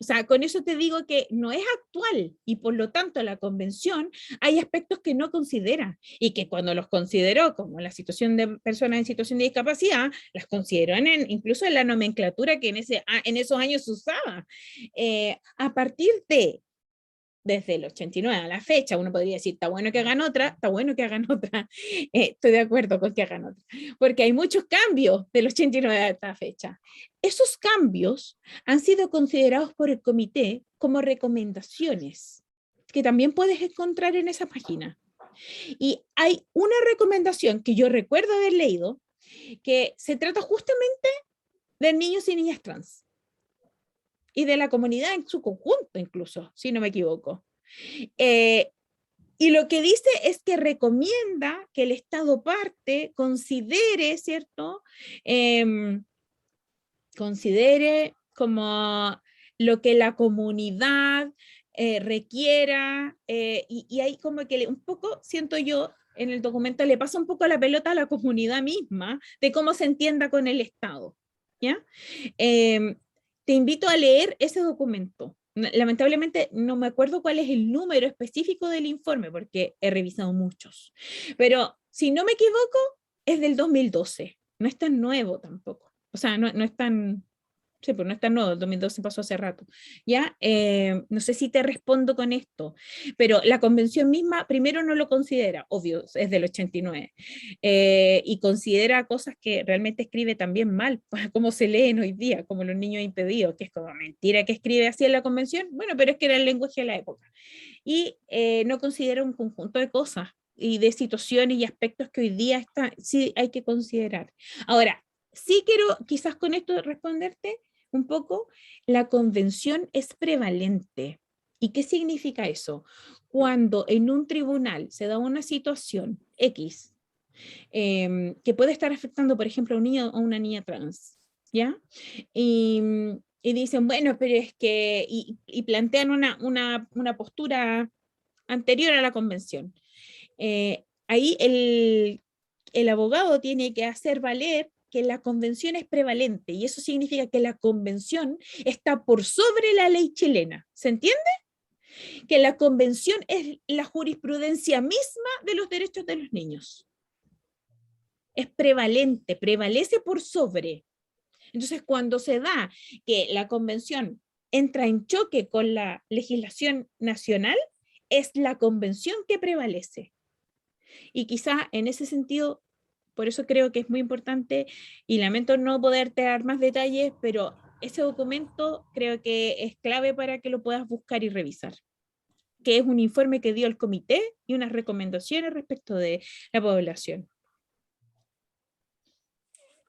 O sea, con eso te digo que no es actual y por lo tanto la convención hay aspectos que no considera y que cuando los consideró como la situación de personas en situación de discapacidad, las consideró incluso en la nomenclatura que en esos años se usaba. A partir desde el 89 a la fecha, uno podría decir, está bueno que hagan otra, está bueno que hagan otra, estoy de acuerdo con que hagan otra, porque hay muchos cambios del 89 a esta fecha. Esos cambios han sido considerados por el comité como recomendaciones, que también puedes encontrar en esa página. Y hay una recomendación que yo recuerdo haber leído, que se trata justamente de niños y niñas trans y de la comunidad en su conjunto, incluso, si no me equivoco. Y lo que dice es que recomienda que el Estado parte considere, ¿cierto? Considere como lo que la comunidad requiera, y hay como que un poco, siento yo, en el documento le pasa un poco la pelota a la comunidad misma de cómo se entienda con el Estado, ¿ya? Te invito a leer ese documento. Lamentablemente no me acuerdo cuál es el número específico del informe porque he revisado muchos, pero si no me equivoco es del 2012, no es tan nuevo tampoco, o sea, no es tan... Sí, pues no es tan nuevo, el 2012 pasó hace rato. ¿Ya? No sé si te respondo con esto, pero la convención misma primero no lo considera, obvio, es del 89, y considera cosas que realmente escribe también mal, como se leen hoy día, como los niños impedidos, que es como mentira que escribe así en la convención, bueno, pero es que era el lenguaje de la época. Y no considera un conjunto de cosas y de situaciones y aspectos que hoy día sí hay que considerar. Ahora, sí quiero quizás con esto responderte un poco, la convención es prevalente. ¿Y qué significa eso? Cuando en un tribunal se da una situación X que puede estar afectando, por ejemplo, a un niño o a una niña trans, ¿ya? Y, y dicen, bueno, pero es que, y plantean una postura anterior a la convención. Ahí el abogado tiene que hacer valer que la convención es prevalente y eso significa que la convención está por sobre la ley chilena. ¿Se entiende? Que la convención es la jurisprudencia misma de los derechos de los niños. Es prevalente, prevalece por sobre. Entonces, cuando se da que la convención entra en choque con la legislación nacional, es la convención que prevalece. Y quizá en ese sentido, por eso creo que es muy importante y lamento no poderte dar más detalles, pero ese documento creo que es clave para que lo puedas buscar y revisar, que es un informe que dio el comité y unas recomendaciones respecto de la población.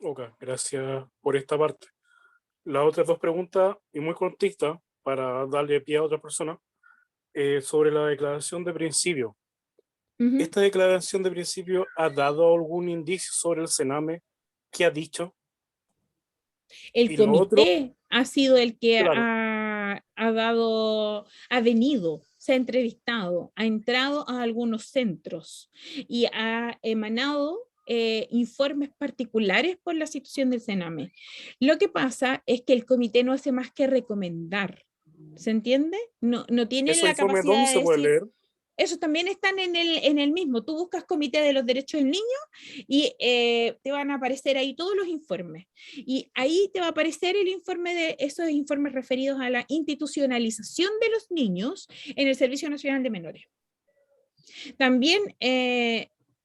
Ok, gracias por esta parte. Las otras dos preguntas, y muy cortitas, para darle pie a otra persona, sobre la declaración de principio. ¿Esta declaración de principio ha dado algún indicio sobre el Sename? ¿Qué ha dicho? El Y lo otro, comité ha sido el que claro, ha venido, se ha entrevistado, ha entrado a algunos centros y ha emanado informes particulares por la situación del Sename. Lo que pasa es que el comité no hace más que recomendar, ¿se entiende? No tienen ¿esos la informes dónde capacidad de se puede decir, leer? esos también están en el mismo. Tú buscas Comité de los Derechos del Niño y te van a aparecer ahí todos los informes. Y ahí te va a aparecer el informe de esos informes referidos a la institucionalización de los niños en el Servicio Nacional de Menores. También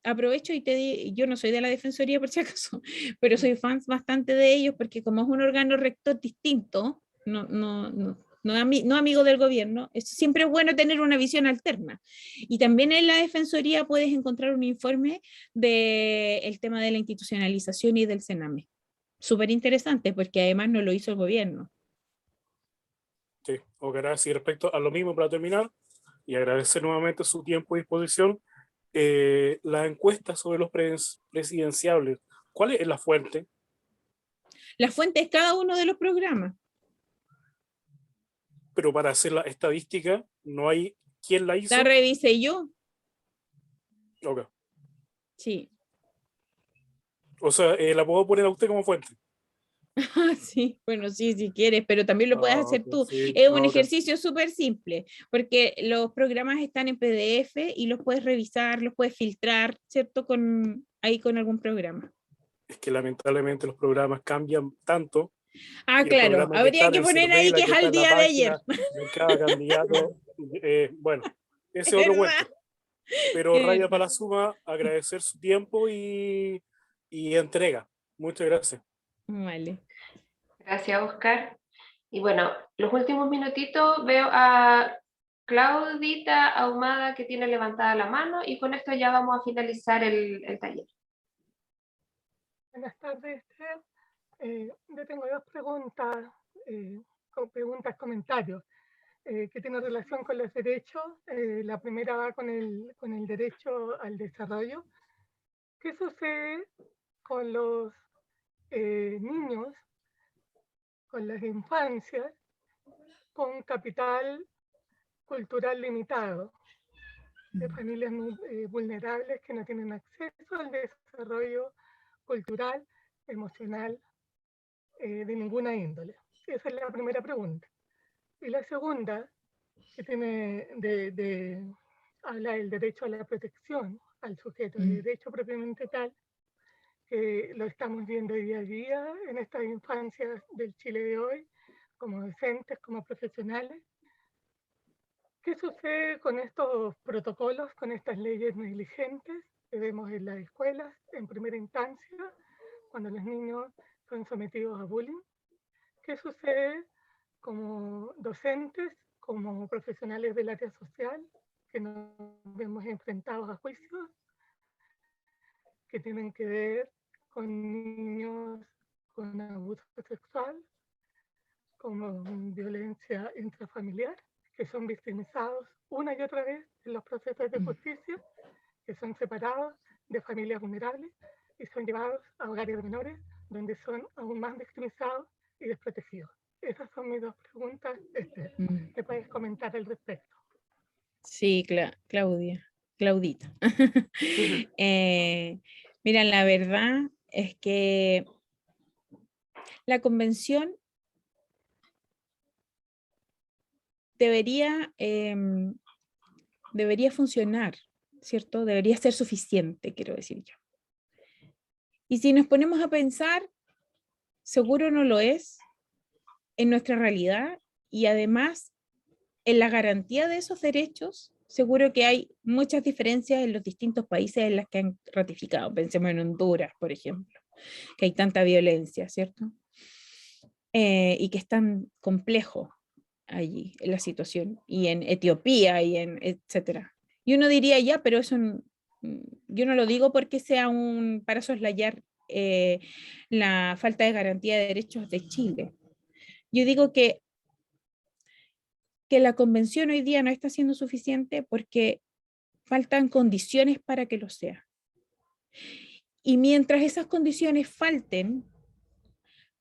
aprovecho y te digo, yo no soy de la Defensoría por si acaso, pero soy fan bastante de ellos porque como es un órgano rector distinto, no amigo del gobierno, es siempre bueno tener una visión alterna. Y también en la Defensoría puedes encontrar un informe del tema de la institucionalización y del Sename. Súper interesante porque además no lo hizo el gobierno. Sí, ok, gracias. Y respecto a lo mismo, para terminar, y agradecer nuevamente su tiempo y disposición, la encuesta sobre los presidenciables, ¿cuál es la fuente? La fuente es cada uno de los programas. Pero para hacer la estadística, no hay quién la La hizo. revisé yo, Ok. sí. O sea, la puedo poner a usted como fuente. Sí, bueno, sí, si quieres, pero también lo puedes Ah, hacer ok, tú. sí, Es un no, ok. ejercicio súper simple, porque los programas están en PDF y los puedes revisar, los puedes filtrar, ¿cierto? Ahí con algún programa. Es que lamentablemente los programas cambian tanto Ah, y el claro, programa que está habría en que el poner ahí Cervela, que es que está al en la día de página ayer. de cada candidato, bueno, ese es otro ¿Verdad? cuento. Pero Es raya para verdad. la suma, agradecer su tiempo y entrega. Muchas gracias. Vale. Gracias, Oscar. Y bueno, los últimos minutitos veo a Claudita Ahumada que tiene levantada la mano y con esto ya vamos a finalizar el taller. Buenas tardes, Esther. Yo tengo dos preguntas, comentarios, que tienen relación con los derechos. La primera va con el derecho al desarrollo. ¿Qué sucede con los niños, con las infancias, con capital cultural limitado? de familias vulnerables que no tienen acceso al desarrollo cultural, emocional, de ninguna índole. Esa es la primera pregunta. Y la segunda, que habla del derecho a la protección al sujeto, el derecho propiamente tal, que lo estamos viendo día a día en estas infancias del Chile de hoy, como docentes, como profesionales. ¿Qué sucede con estos protocolos, con estas leyes negligentes que vemos en las escuelas en primera instancia, cuando los niños son sometidos a bullying? ¿Qué sucede como docentes, como profesionales del área social, que nos vemos enfrentados a juicios que tienen que ver con niños con abuso sexual, como violencia intrafamiliar, que son victimizados una y otra vez en los procesos de justicia, que son separados de familias vulnerables y son llevados a hogares de menores, donde son aún más victimizados y desprotegidos? Esas son mis dos preguntas, Esther. ¿Qué puedes comentar al respecto? Sí, Claudita. Mira, la verdad es que la convención debería funcionar, ¿cierto? Debería ser suficiente, quiero decir yo. Y si nos ponemos a pensar, seguro no lo es en nuestra realidad, y además en la garantía de esos derechos, seguro que hay muchas diferencias en los distintos países en los que han ratificado. Pensemos en Honduras, por ejemplo, que hay tanta violencia, ¿cierto? Y que es tan complejo allí en la situación, y en Etiopía, y en etcétera. Y uno diría, ya, pero eso yo no lo digo porque sea para soslayar la falta de garantía de derechos de Chile. Yo digo que la convención hoy día no está siendo suficiente porque faltan condiciones para que lo sea. Y mientras esas condiciones falten,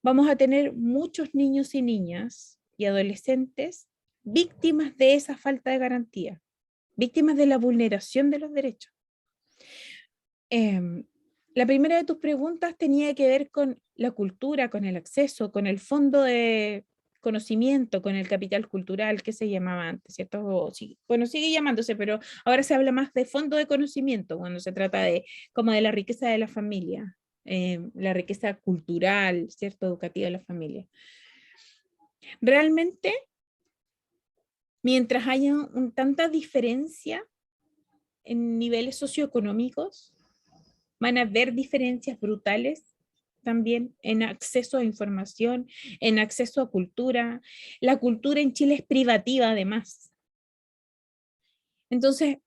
vamos a tener muchos niños y niñas y adolescentes víctimas de esa falta de garantía, víctimas de la vulneración de los derechos. La primera de tus preguntas tenía que ver con la cultura, con el acceso, con el fondo de conocimiento, con el capital cultural que se llamaba antes, ¿cierto? Bueno, sigue llamándose, pero ahora se habla más de fondo de conocimiento cuando se trata de como de la riqueza de la familia, la riqueza cultural, ¿cierto? Educativa de la familia. Realmente, mientras haya tanta diferencia en niveles socioeconómicos, van a haber diferencias brutales también en acceso a información, en acceso a cultura. La cultura en Chile es privativa además. Entonces,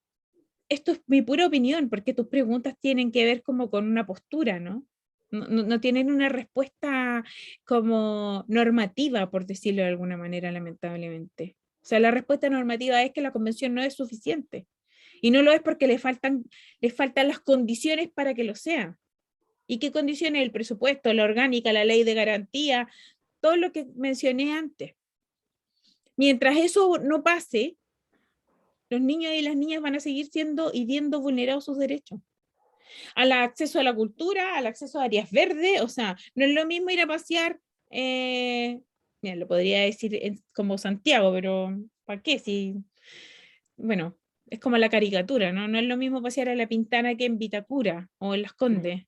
esto es mi pura opinión, porque tus preguntas tienen que ver como con una postura, ¿no? No tienen una respuesta como normativa, por decirlo de alguna manera, lamentablemente. O sea, la respuesta normativa es que la convención no es suficiente. Y no lo es porque le faltan las condiciones para que lo sea. ¿Y qué condiciones? El presupuesto, la orgánica, la ley de garantía, todo lo que mencioné antes. Mientras eso no pase, los niños y las niñas van a seguir siendo y viendo vulnerados sus derechos. Al acceso a la cultura, al acceso a áreas verdes, o sea, no es lo mismo ir a pasear, mira, lo podría decir como Santiago, pero ¿para qué? Si, bueno, es como la caricatura, ¿no? No es lo mismo pasear a La Pintana que en Vitacura o en Las Condes.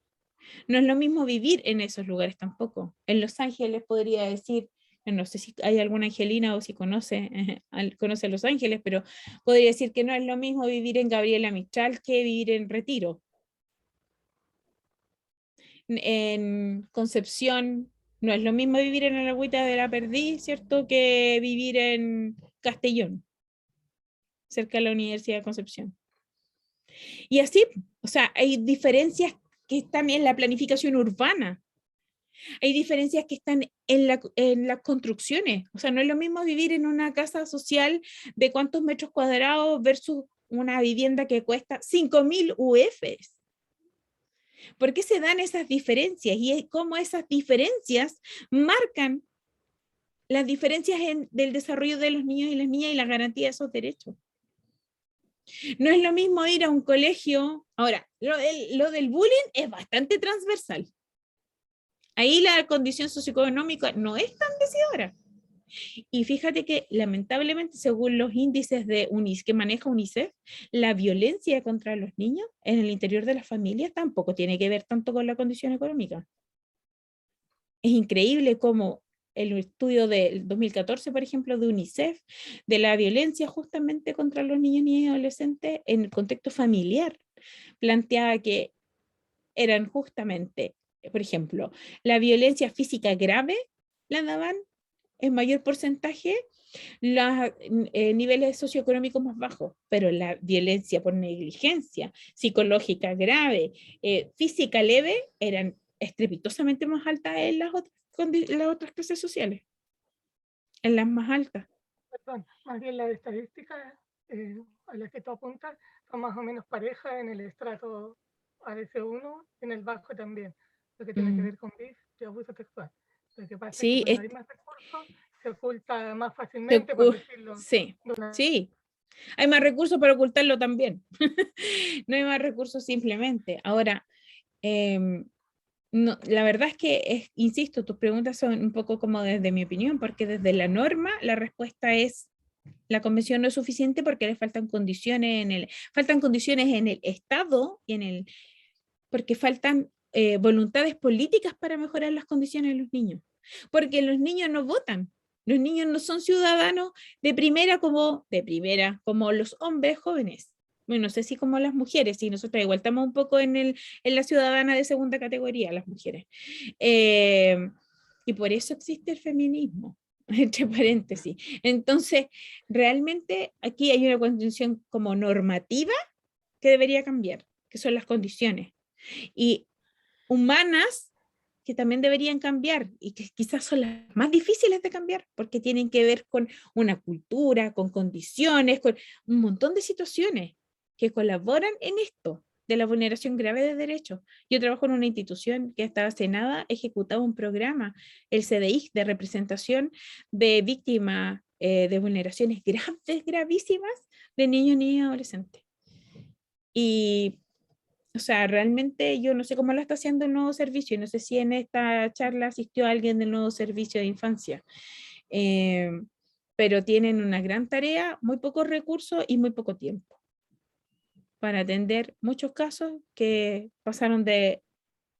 No es lo mismo vivir en esos lugares tampoco. En Los Ángeles podría decir, no sé si hay alguna angelina o si conoce a Los Ángeles, pero podría decir que no es lo mismo vivir en Gabriela Mistral que vivir en Retiro. En Concepción no es lo mismo vivir en el Agüita de la Perdiz, ¿cierto?, que vivir en Castellón, cerca de la Universidad de Concepción. Y así, o sea, hay diferencias que están en la planificación urbana. Hay diferencias que están en las construcciones. O sea, no es lo mismo vivir en una casa social de cuántos metros cuadrados versus una vivienda que cuesta 5.000 UFs. ¿Por qué se dan esas diferencias? Y cómo esas diferencias marcan las diferencias del desarrollo de los niños y las niñas y la garantía de esos derechos. No es lo mismo ir a un colegio. Ahora, lo del bullying es bastante transversal. Ahí la condición socioeconómica no es tan decidora. Y fíjate que lamentablemente, según los índices que maneja UNICEF, la violencia contra los niños en el interior de las familias tampoco tiene que ver tanto con la condición económica. Es increíble cómo el estudio del 2014, por ejemplo, de UNICEF, de la violencia justamente contra los niños y adolescentes en el contexto familiar, planteaba que eran justamente, por ejemplo, la violencia física grave la daban en mayor porcentaje los niveles socioeconómicos más bajos, pero la violencia por negligencia psicológica grave, física leve, eran estrepitosamente más altas en las otras clases sociales, en las más altas. Perdón, más bien las estadísticas a las que tú apuntas son más o menos parejas en el estrato ADC1 y en el bajo también, lo que tiene que ver con BIS y abuso sexual. Lo que pasa es que Sí, cuando hay más recursos se oculta más fácilmente, por decirlo. sí, sí. Hay más recursos para ocultarlo también. No hay más recursos simplemente. Ahora, no, la verdad es que, insisto, tus preguntas son un poco como desde mi opinión, porque desde la norma la respuesta es la convención no es suficiente porque le faltan condiciones faltan condiciones en el Estado y porque faltan voluntades políticas para mejorar las condiciones de los niños. Porque los niños no votan. Los niños no son ciudadanos de primera como los hombres jóvenes. Bueno, no sé si como las mujeres, y nosotros igual estamos un poco en la ciudadana de segunda categoría, las mujeres. Y por eso existe el feminismo, entre paréntesis. Entonces, realmente aquí hay una condición como normativa que debería cambiar, que son las condiciones. Y humanas que también deberían cambiar y que quizás son las más difíciles de cambiar porque tienen que ver con una cultura, con condiciones, con un montón de situaciones que colaboran en esto de la vulneración grave de derechos. Yo trabajo en una institución que hasta hace nada ejecutaba un programa, el CDI, de representación de víctimas de vulneraciones graves, gravísimas de niños, niñas y adolescentes. Y o sea, realmente yo no sé cómo lo está haciendo el nuevo servicio, no sé si en esta charla asistió alguien del nuevo servicio de infancia, pero tienen una gran tarea, muy pocos recursos y muy poco tiempo para atender muchos casos que pasaron de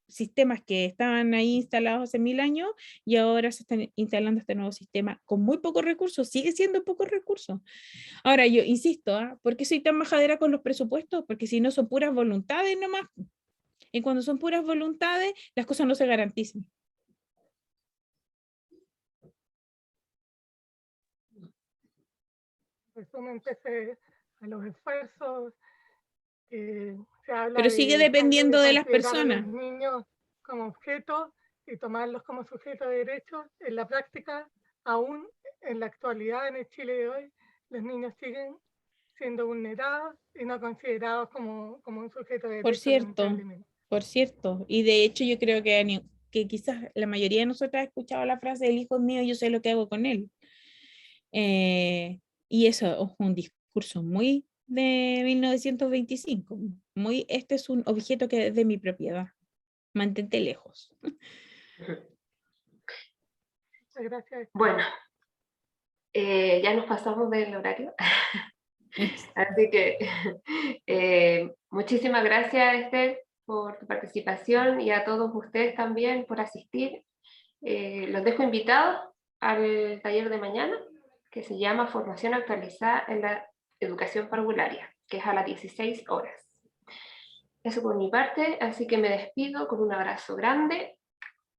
sistemas que estaban ahí instalados hace 1000 años y ahora se están instalando este nuevo sistema con muy pocos recursos, sigue siendo pocos recursos. Ahora yo insisto, ¿por qué soy tan majadera con los presupuestos? Porque si no son puras voluntades nomás. Y cuando son puras voluntades, las cosas no se garantizan. Resumen, pese a los esfuerzos, se habla Pero sigue de dependiendo de las considerar a personas. los niños como objetos y tomarlos como sujetos de derechos. En la práctica, aún en la actualidad, en el Chile de hoy, los niños siguen siendo vulnerados y no considerados como un sujeto de Por derechos, cierto, lamentablemente. por cierto. Y de hecho yo creo que quizás la mayoría de nosotros ha escuchado la frase el hijo es mío, yo sé lo que hago con él. Y eso es un discurso muy de 1925. Este es un objeto que es de mi propiedad. Mantente lejos. Muchas gracias. Bueno, ya nos pasamos del horario. Así que muchísimas gracias, Esther, por tu participación y a todos ustedes también por asistir. Los dejo invitados al taller de mañana, que se llama Formación Actualizada en la Educación Parvularia, que es a las 16 horas. Eso por mi parte, así que me despido con un abrazo grande.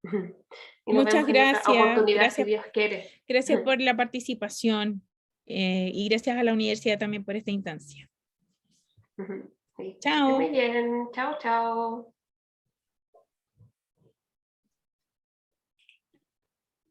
Y nos Muchas vemos en otra oportunidad, gracias. si Dios quiere. Gracias por la participación y gracias a la universidad también por esta instancia. Sí, Chao. muy bien. Chao, chao.